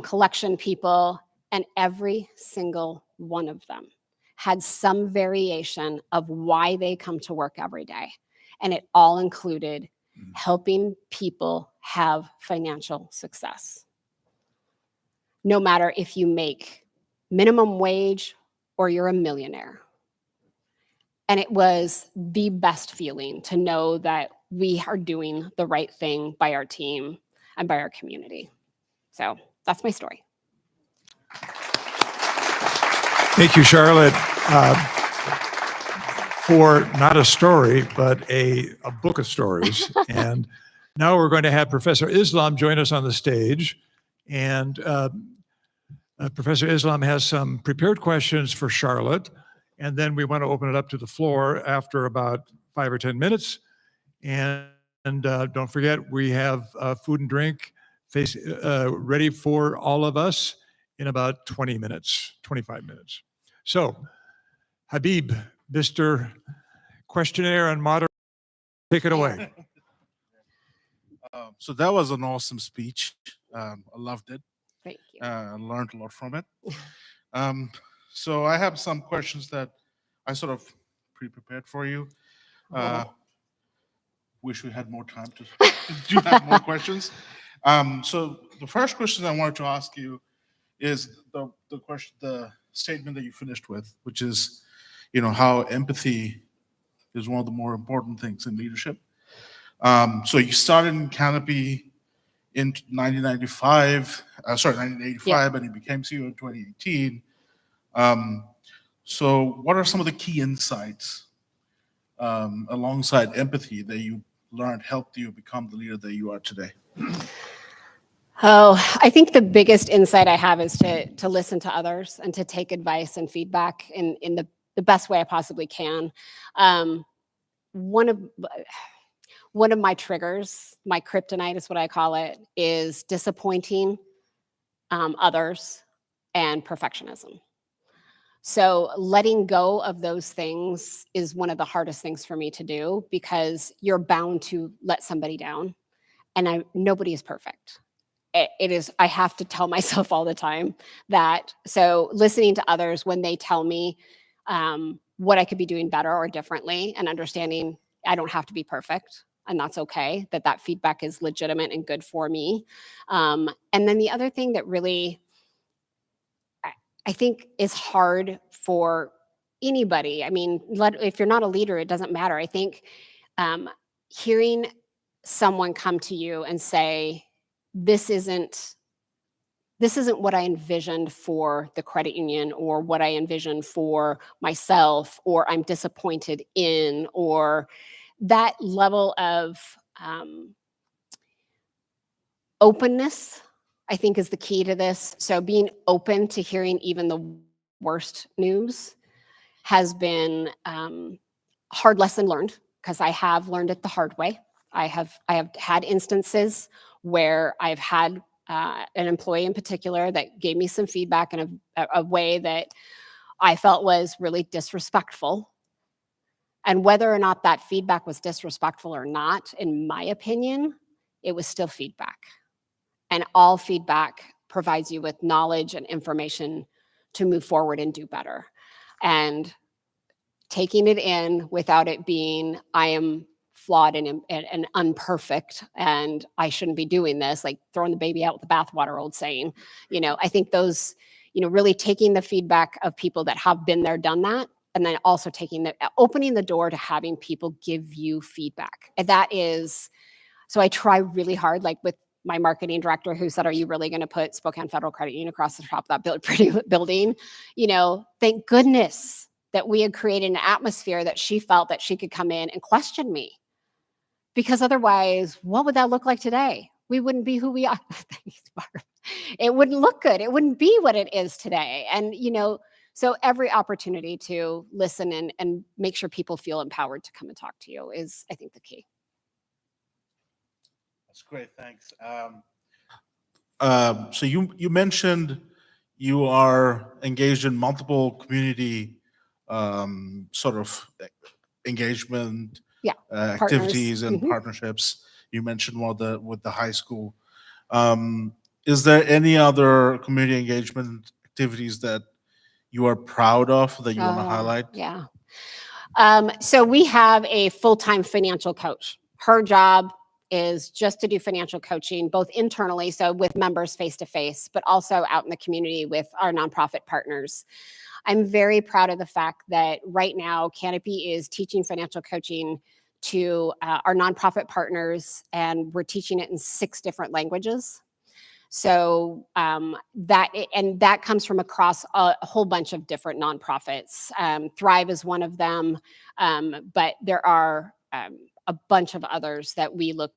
collection people, and every single one of them had some variation of why they come to work every day. And it all included helping people have financial success. No matter if you make minimum wage or you're a millionaire. And it was the best feeling to know that we are doing the right thing by our team and by our community. So that's my story. Thank you, Charlotte, for not a story, but a book of stories. And now we're going to have Professor Islam join us on the stage. And Professor Islam has some prepared questions for Charlotte. And then we want to open it up to the floor after about 5 or 10 minutes. And don't forget, we have food and drink ready for all of us in about 20 minutes, 25 minutes. So, Habib, Mr. Questionnaire and Moderator, take it away. So that was an awesome speech. I loved it. Thank you. I learned a lot from it. So I have some questions that I sort of pre-prepared for you. Wish we had more time to do have more questions. So the first question I wanted to ask you is the statement that you finished with, which is, how empathy is one of the more important things in leadership. So you started in Canopy in 1985, Yeah. and you became CEO in 2018. So what are some of the key insights alongside empathy that you learned helped you become the leader that you are today? Oh, I think the biggest insight I have is to listen to others and to take advice and feedback in the best way I possibly can. One of my triggers, my kryptonite is what I call it, is disappointing others and perfectionism. So letting go of those things is one of the hardest things for me to do, because you're bound to let somebody down, and nobody is perfect. I have to tell myself all the time that. So listening to others when they tell me what I could be doing better or differently, and understanding I don't have to be perfect, and that's okay, that feedback is legitimate and good for me. And then the other thing that really I think is hard for anybody. I mean, if you're not a leader, it doesn't matter. I think hearing someone come to you and say, this isn't this isn't what I envisioned for the credit union or what I envisioned for myself, or I'm disappointed in, or that level of openness, I think, is the key to this. So being open to hearing even the worst news has been hard lesson learned, because I have learned it the hard way. I have had instances where I've had an employee in particular that gave me some feedback in a way that I felt was really disrespectful. And whether or not that feedback was disrespectful or not, in my opinion, it was still feedback. And all feedback provides you with knowledge and information to move forward and do better. And taking it in without it being, I am flawed and unperfect, and I shouldn't be doing this, like throwing the baby out with the bathwater, old saying. I think those, really taking the feedback of people that have been there, done that, and then also opening the door to having people give you feedback. And that is, so I try really hard, like with my marketing director, who said, "Are you really going to put Spokane Federal Credit Union across the top of that pretty building?" Thank goodness that we had created an atmosphere that she felt that she could come in and question me. Because otherwise, what would that look like today? We wouldn't be who we are. It wouldn't look good. It wouldn't be what it is today. And, so every opportunity to listen and make sure people feel empowered to come and talk to you is, I think, the key. That's great. Thanks. So you mentioned you are engaged in multiple community sort of engagement activities and partnerships. You mentioned one with the high school. Is there any other community engagement activities that you are proud of that you want to highlight? Yeah. So we have a full-time financial coach. Her job is just to do financial coaching, both internally, so with members face-to-face, but also out in the community with our nonprofit partners. I'm very proud of the fact that right now Canopy is teaching financial coaching to our nonprofit partners, and we're teaching it in 6 different languages. So that comes from across a whole bunch of different nonprofits. Thrive is one of them, but there are a bunch of others that we look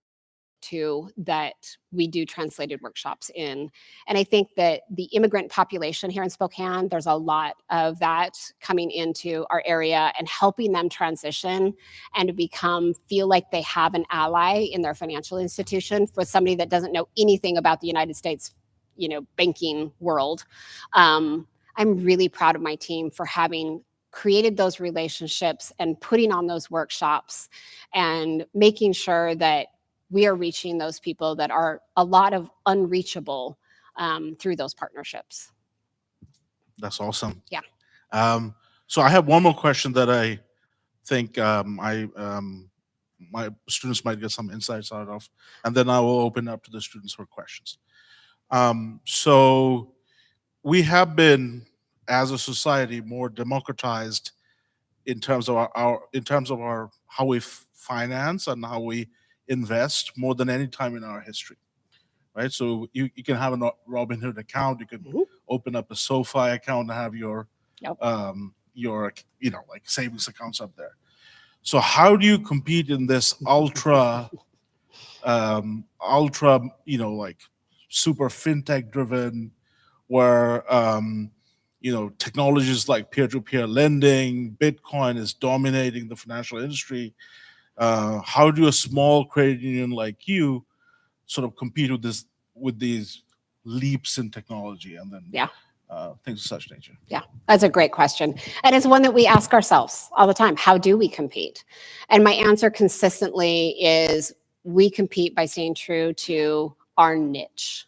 to that we do translated workshops in. And I think that the immigrant population here in Spokane, there's a lot of that coming into our area and helping them transition and to feel like they have an ally in their financial institution. For somebody that doesn't know anything about the United States, banking world. I'm really proud of my team for having created those relationships and putting on those workshops and making sure that we are reaching those people that are a lot of unreachable through those partnerships. That's awesome. Yeah. So I have one more question that I think my students might get some insights out of, and then I will open up to the students for questions. So we have been, as a society, more democratized in terms of our how we finance and how we invest more than any time in our history, right? So you can have a Robinhood account, you can open up a SoFi account and have your like savings accounts up there. So how do you compete in this ultra like super fintech driven, where technologies like peer-to-peer lending, Bitcoin is dominating the financial industry? How do a small credit union like you sort of compete with these leaps in technology and then things of such nature? Yeah, that's a great question. And it's one that we ask ourselves all the time. How do we compete? And my answer consistently is we compete by staying true to our niche.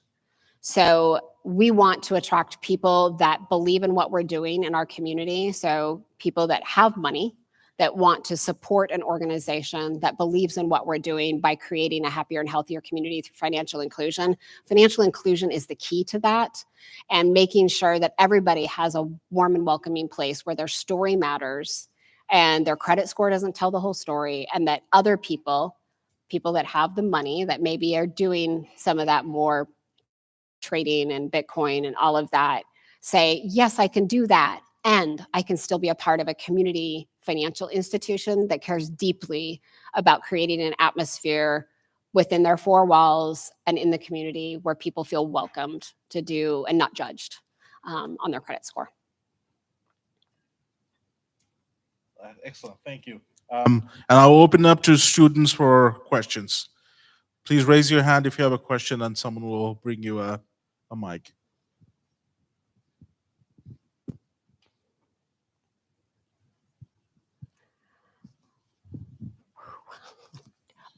So we want to attract people that believe in what we're doing in our community. So people that have money, that want to support an organization that believes in what we're doing by creating a happier and healthier community through financial inclusion. Financial inclusion is the key to that, and making sure that everybody has a warm and welcoming place where their story matters and their credit score doesn't tell the whole story, and that other people that have the money that maybe are doing some of that more trading and Bitcoin and all of that, say, yes, I can do that. And I can still be a part of a community financial institution that cares deeply about creating an atmosphere within their four walls and in the community where people feel welcomed to do and not judged on their credit score. Excellent, thank you. And I'll open up to students for questions. Please raise your hand if you have a question and someone will bring you a mic.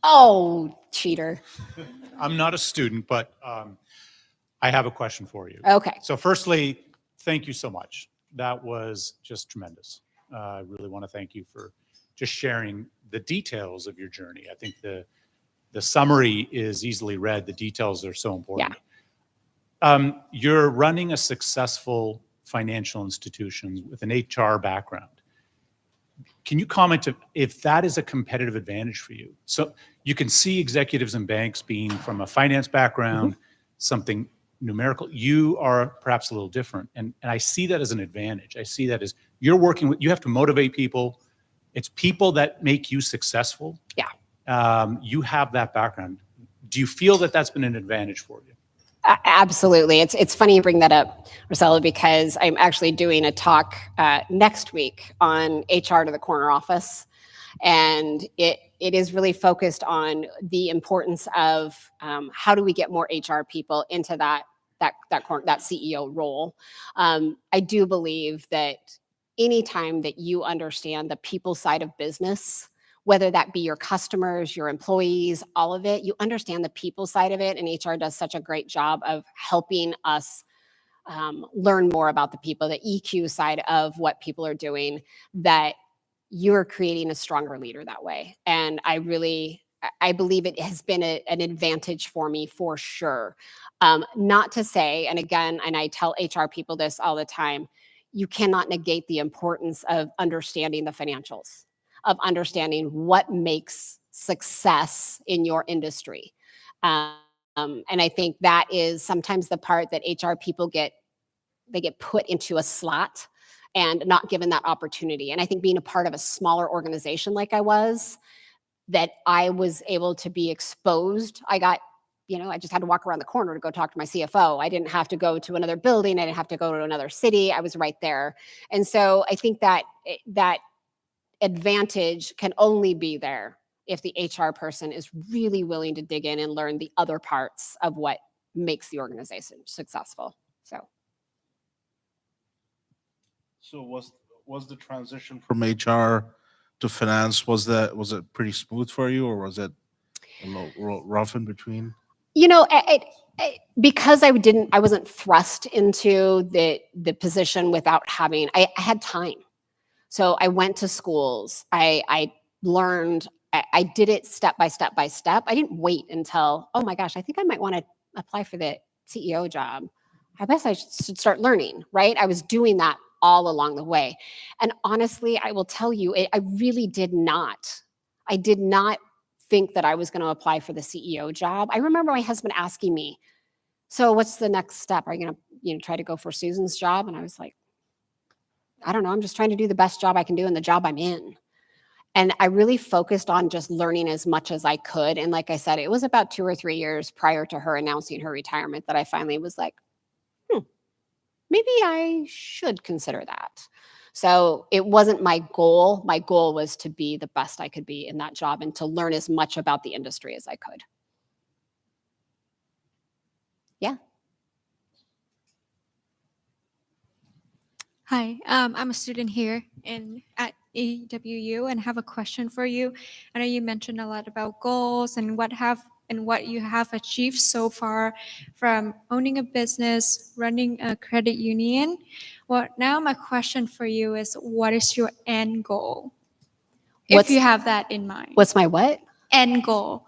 Oh, cheater. I'm not a student, but I have a question for you. Okay. So firstly, thank you so much. That was just tremendous. I really want to thank you for just sharing the details of your journey. I think the summary is easily read. The details are so important. Yeah. You're running a successful financial institution with an HR background. Can you comment if that is a competitive advantage for you? So you can see executives in banks being from a finance background, something numerical. You are perhaps a little different. And I see that as an advantage. I see that as you're working with, you have to motivate people. It's people that make you successful. Yeah. You have that background. Do you feel that that's been an advantage for you? Absolutely. It's funny you bring that up, Rosella, because I'm actually doing a talk next week on HR to the corner office. And it is really focused on the importance of how do we get more HR people into that CEO role. I do believe that anytime that you understand the people side of business, whether that be your customers, your employees, all of it, you understand the people side of it. And HR does such a great job of helping us learn more about the people, the EQ side of what people are doing, that you're creating a stronger leader that way. And I believe it has been an advantage for me for sure. Not to say, and again, and I tell HR people this all the time, you cannot negate the importance of understanding the financials, of understanding what makes success in your industry. And I think that is sometimes the part that HR people get put into a slot and not given that opportunity. And I think being a part of a smaller organization like I was, that I was able to be exposed. I just had to walk around the corner to go talk to my CFO. I didn't have to go to another building. I didn't have to go to another city. I was right there. And so I think that advantage can only be there if the HR person is really willing to dig in and learn the other parts of what makes the organization successful. So was the transition from HR to finance, was it pretty smooth for you, or was it a little rough in between? Because I wasn't thrust into the position without having, I had time. So I went to schools, I learned, I did it step by step by step. I didn't wait until, oh my gosh, I think I might want to apply for the CEO job. I guess I should start learning, right? I was doing that all along the way. And honestly, I will tell you, I really did not. I did not think that I was going to apply for the CEO job. I remember my husband asking me, so what's the next step? Are you going to try to go for Susan's job? And I was like, I don't know. I'm just trying to do the best job I can do in the job I'm in. And I really focused on just learning as much as I could. And like I said, it was about 2 or 3 years prior to her announcing her retirement that I finally was like, maybe I should consider that. So it wasn't my goal. My goal was to be the best I could be in that job and to learn as much about the industry as I could. Yeah. Hi, I'm a student here at AWU and have a question for you. I know you mentioned a lot about goals and what you have achieved so far from owning a business, running a credit union. Well, now my question for you is, what is your end goal? If you have that in mind. What's my what? End goal.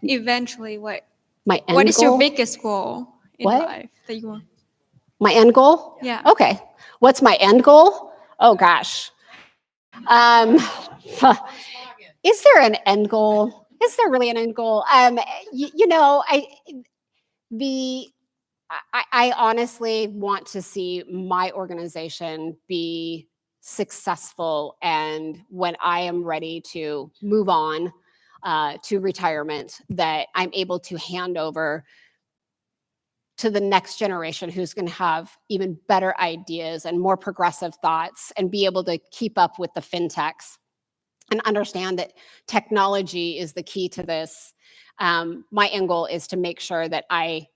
Eventually, what What is your biggest goal in What? life that you want? My end goal? Yeah. Okay. What's my end goal? Oh gosh. Is there an end goal? Is there really an end goal? I honestly want to see my organization be successful, and when I am ready to move on to retirement, that I'm able to hand over to the next generation who's going to have even better ideas and more progressive thoughts and be able to keep up with the fintechs and understand that technology is the key to this. My end goal is to make sure that I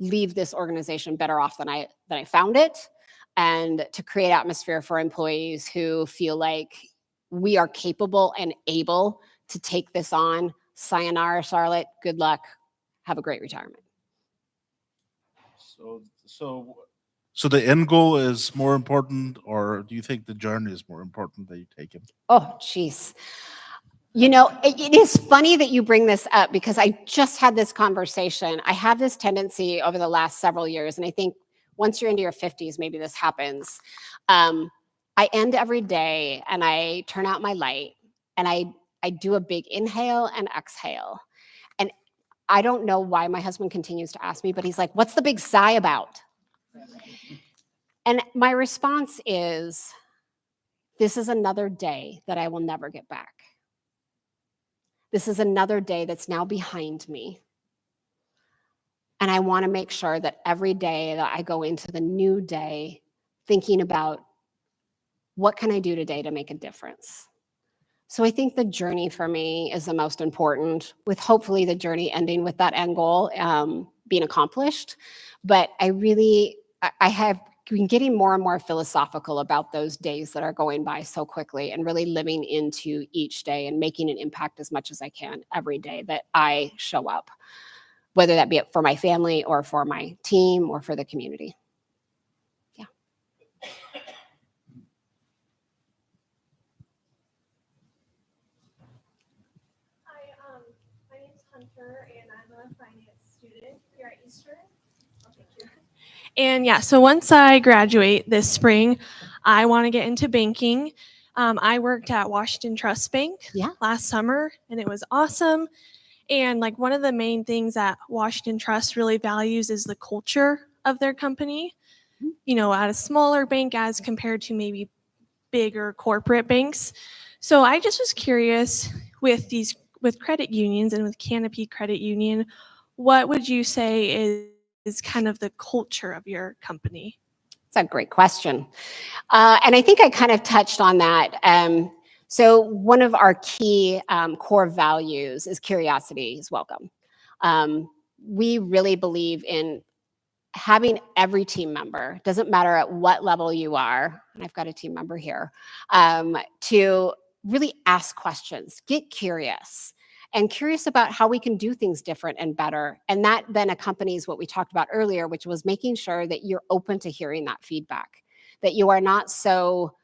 leave this organization better off than I found it, and to create atmosphere for employees who feel like we are capable and able to take this on. Sayonara, Charlotte. Good luck. Have a great retirement. So the end goal is more important, or do you think the journey is more important that you take it? Oh, geez. You know, it is funny that you bring this up because I just had this conversation. I have this tendency over the last several years, and I think once you're into your 50s, maybe this happens. I end every day and I turn out my light and I do a big inhale and exhale. And I don't know why my husband continues to ask me, but he's like, "What's the big sigh about?" And my response is, this is another day that I will never get back. This is another day that's now behind me. And I want to make sure that every day that I go into the new day thinking about what can I do today to make a difference. So I think the journey for me is the most important, with hopefully the journey ending with that end goal being accomplished. But I have been getting more and more philosophical about those days that are going by so quickly, and really living into each day and making an impact as much as I can every day that I show up, whether that be for my family or for my team or for the community. Yeah. Hi, my name's Hunter, and I'm a finance student here at Eastern. Oh, thank you. And yeah, so once I graduate this spring, I want to get into banking. I worked at Washington Trust Bank last summer, and it was awesome. And like one of the main things that Washington Trust really values is the culture of their company. You know, at a smaller bank as compared to maybe bigger corporate banks. So I just was curious with credit unions and with Canopy Credit Union, what would you say is kind of the culture of your company? It's a great question. And I think I kind of touched on that. So one of our key core values is curiosity is welcome. We really believe in having every team member, doesn't matter at what level you are, and I've got a team member here, to really ask questions, get curious, and curious about how we can do things different and better. And that then accompanies what we talked about earlier, which was making sure that you're open to hearing that feedback, that you are not so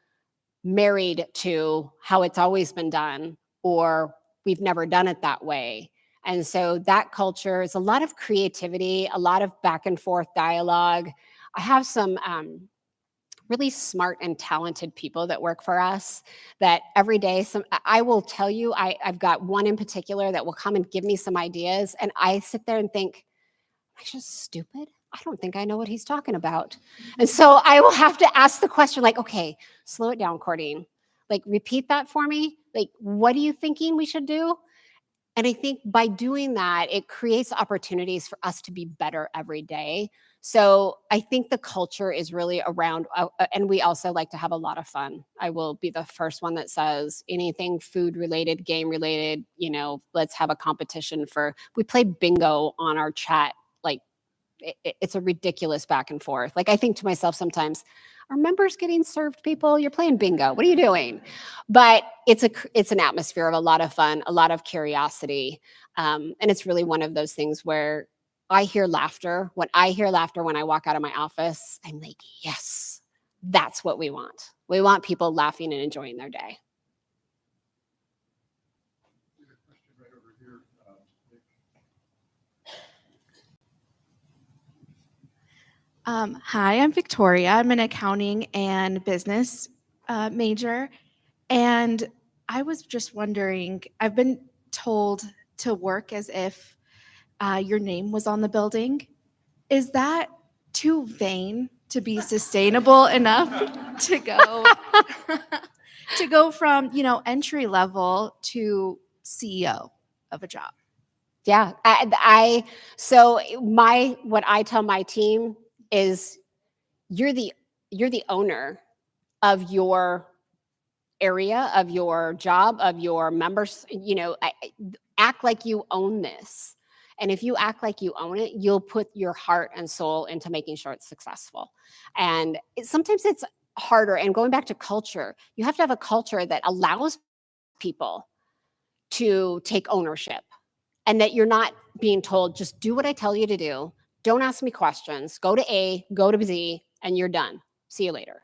married to how it's always been done, or we've never done it that way. And so that culture is a lot of creativity, a lot of back and forth dialogue. I have some really smart and talented people that work for us that every day, I will tell you, I've got one in particular that will come and give me some ideas. And I sit there and think, am I just stupid? I don't think I know what he's talking about. And so I will have to ask the question like, okay, slow it down, Cordine. Like, repeat that for me. Like, what are you thinking we should do? And I think by doing that, it creates opportunities for us to be better every day. So I think the culture is really around, and we also like to have a lot of fun. I will be the first one that says anything food related, game related, let's have a competition we play bingo on our chat. Like it's a ridiculous back and forth. Like I think to myself sometimes, are members getting served, people? You're playing bingo. What are you doing? But it's an atmosphere of a lot of fun, a lot of curiosity. And it's really one of those things where I hear laughter. When I hear laughter when I walk out of my office, I'm like, yes, that's what we want. We want people laughing and enjoying their day. Hi, I'm Victoria. I'm an accounting and business major. And I was just wondering, I've been told to work as if your name was on the building. Is that too vain to be sustainable enough to go to go from, entry level to CEO of a job. Yeah, what I tell my team is you're the owner of your area, of your job, of your members. Act like you own this. And if you act like you own it, you'll put your heart and soul into making sure it's successful. And sometimes it's harder. And going back to culture, you have to have a culture that allows people to take ownership, and that you're not being told, just do what I tell you to do. Don't ask me questions. Go to A, go to Z, and you're done. See you later.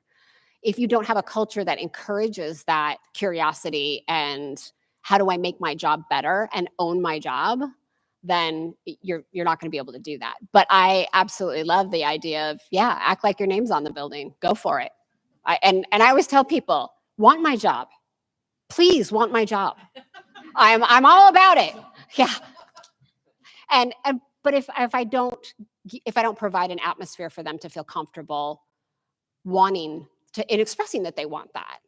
If you don't have a culture that encourages that curiosity and how do I make my job better and own my job, then you're not going to be able to do that. But I absolutely love the idea of, act like your name's on the building. Go for it. And I always tell people, want my job. Please want my job. I'm all about it. Yeah. But if I don't provide an atmosphere for them to feel comfortable wanting to, and expressing that they want that,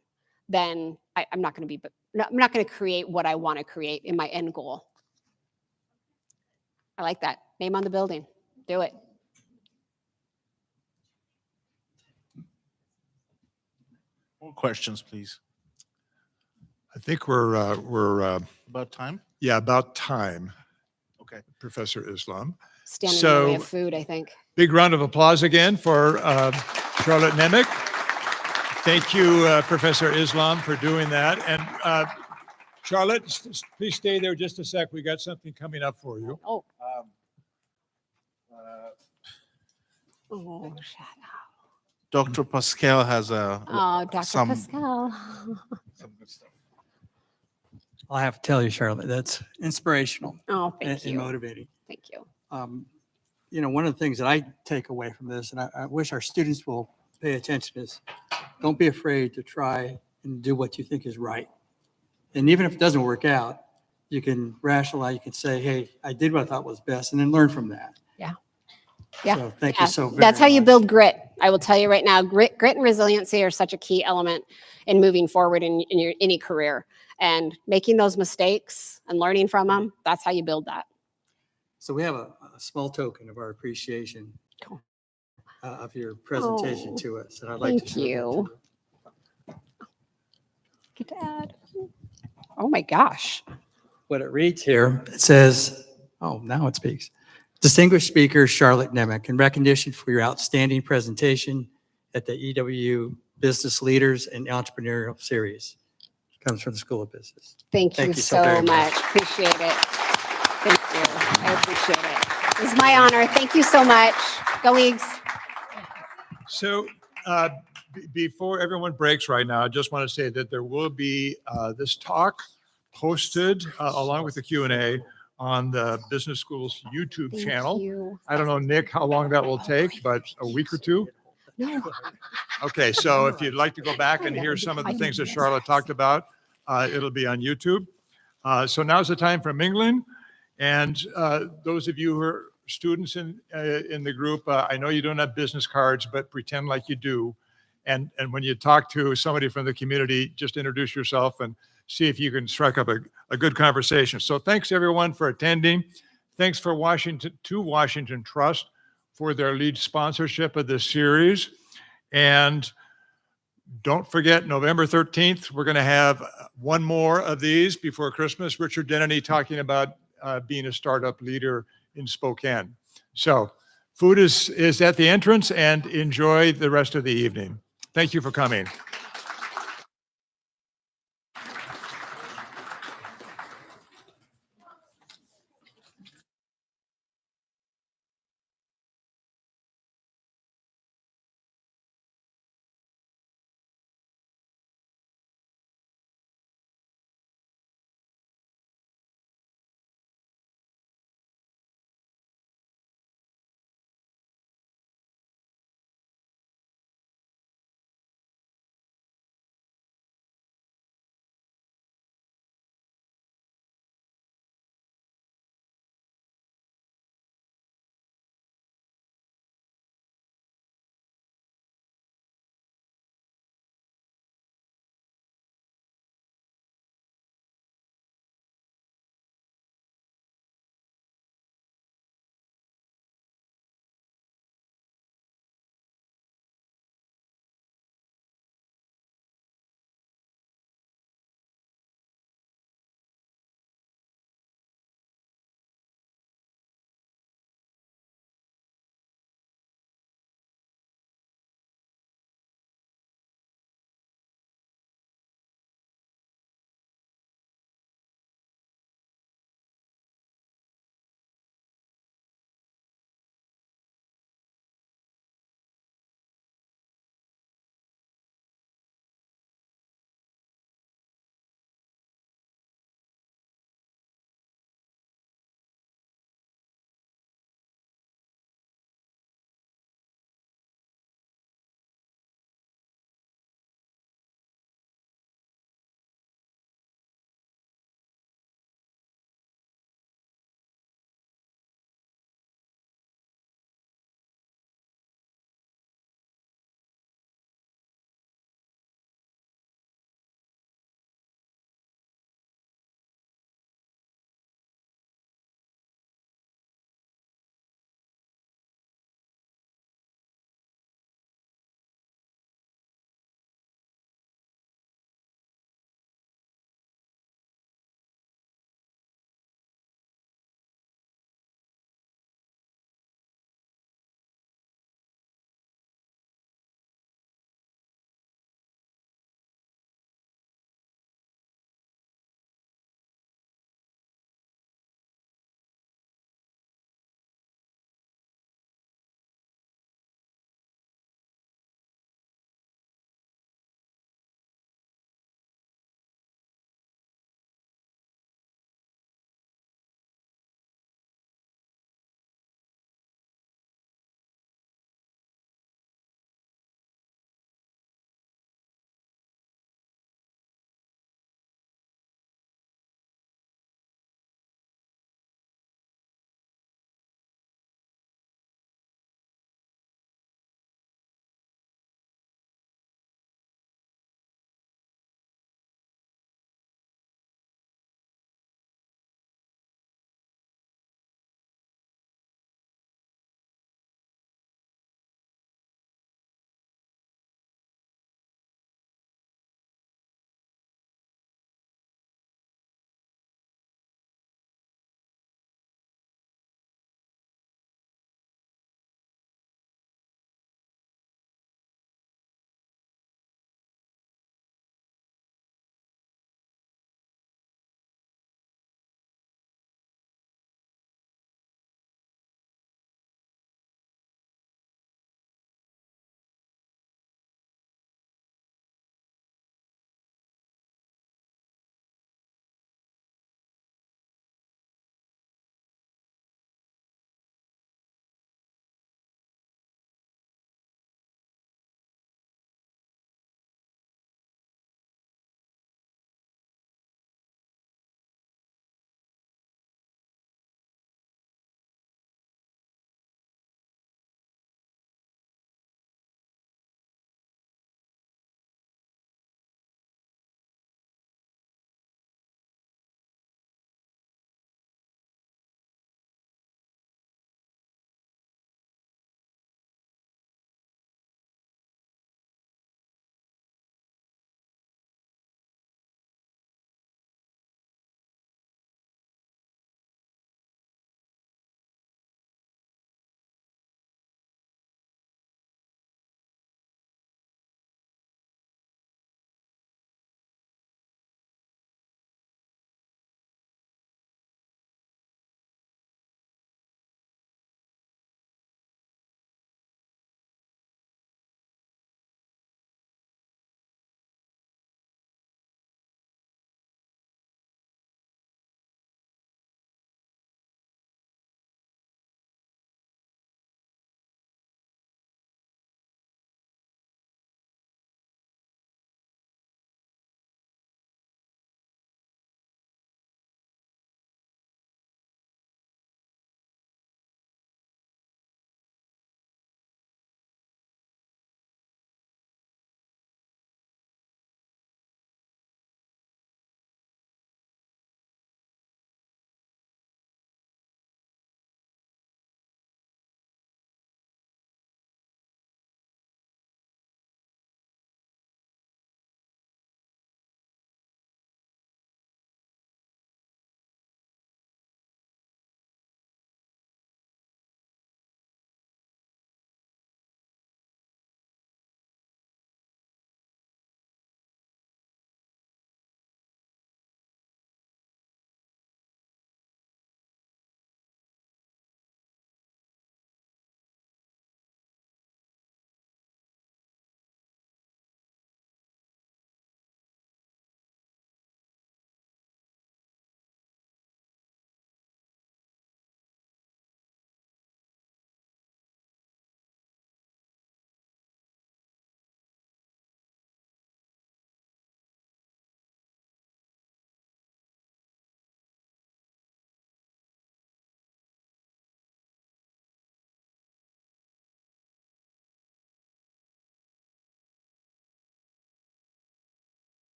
then I'm not going to create what I want to create in my end goal. I like that. Name on the building. Do it. More questions, please. I think we're About time? about time, Okay. Professor Islam. Standing in the way So- of food, I think. Big round of applause again for Charlotte Nemec. Thank you, Professor Islam, for doing that. And Charlotte, please stay there just a sec. We got something coming up for you. Oh, shut up. Dr. Pascal has Oh, Dr. some- Pascal. some good stuff. I have to tell you, Charlotte, that's inspirational Oh, and, thank you. motivating. Thank you. One of the things that I take away from this, and I wish our students will pay attention, is don't be afraid to try and do what you think is right. And even if it doesn't work out, you can rationalize, you can say, hey, I did what I thought was best, and then learn from that. Yeah. So thank Yeah, you so very that's how you much. build grit. I will tell you right now, grit and resiliency are such a key element in moving forward in any career. And making those mistakes and learning from them, that's how you build that. So we have a small token of our appreciation Cool. of your presentation Oh, to us. And I'd like to thank show that you. to you. Get to add. Oh my gosh. What it reads here, it says, oh, now it speaks. Distinguished speaker Charlotte Nemec, in recognition for your outstanding presentation at the EWU Business Leaders and Entrepreneurial Series. Comes from the School of Business. Thank you so very much. Appreciate it. Thank you. I appreciate it. It's my honor. Thank you so much. Go Eagles. So before everyone breaks right now, I just want to say that there will be this talk posted along with the Q&A on the Business School's YouTube Thank channel. you. I don't know, Nick, how long that will take, but a week or two? No. Okay, so if you'd like to go back and hear some of the things that Charlotte talked about, it'll be on YouTube. So now's the time for mingling. And those of you who are students in the group, I know you don't have business cards, but pretend like you do. And when you talk to somebody from the community, just introduce yourself and see if you can strike up a good conversation. So thanks everyone for attending. Thanks for Washington Trust for their lead sponsorship of this series. And don't forget, November 13th, we're going to have one more of these before Christmas. Richard Dennedy talking about being a startup leader in Spokane. So food is at the entrance, and enjoy the rest of the evening. Thank you for coming.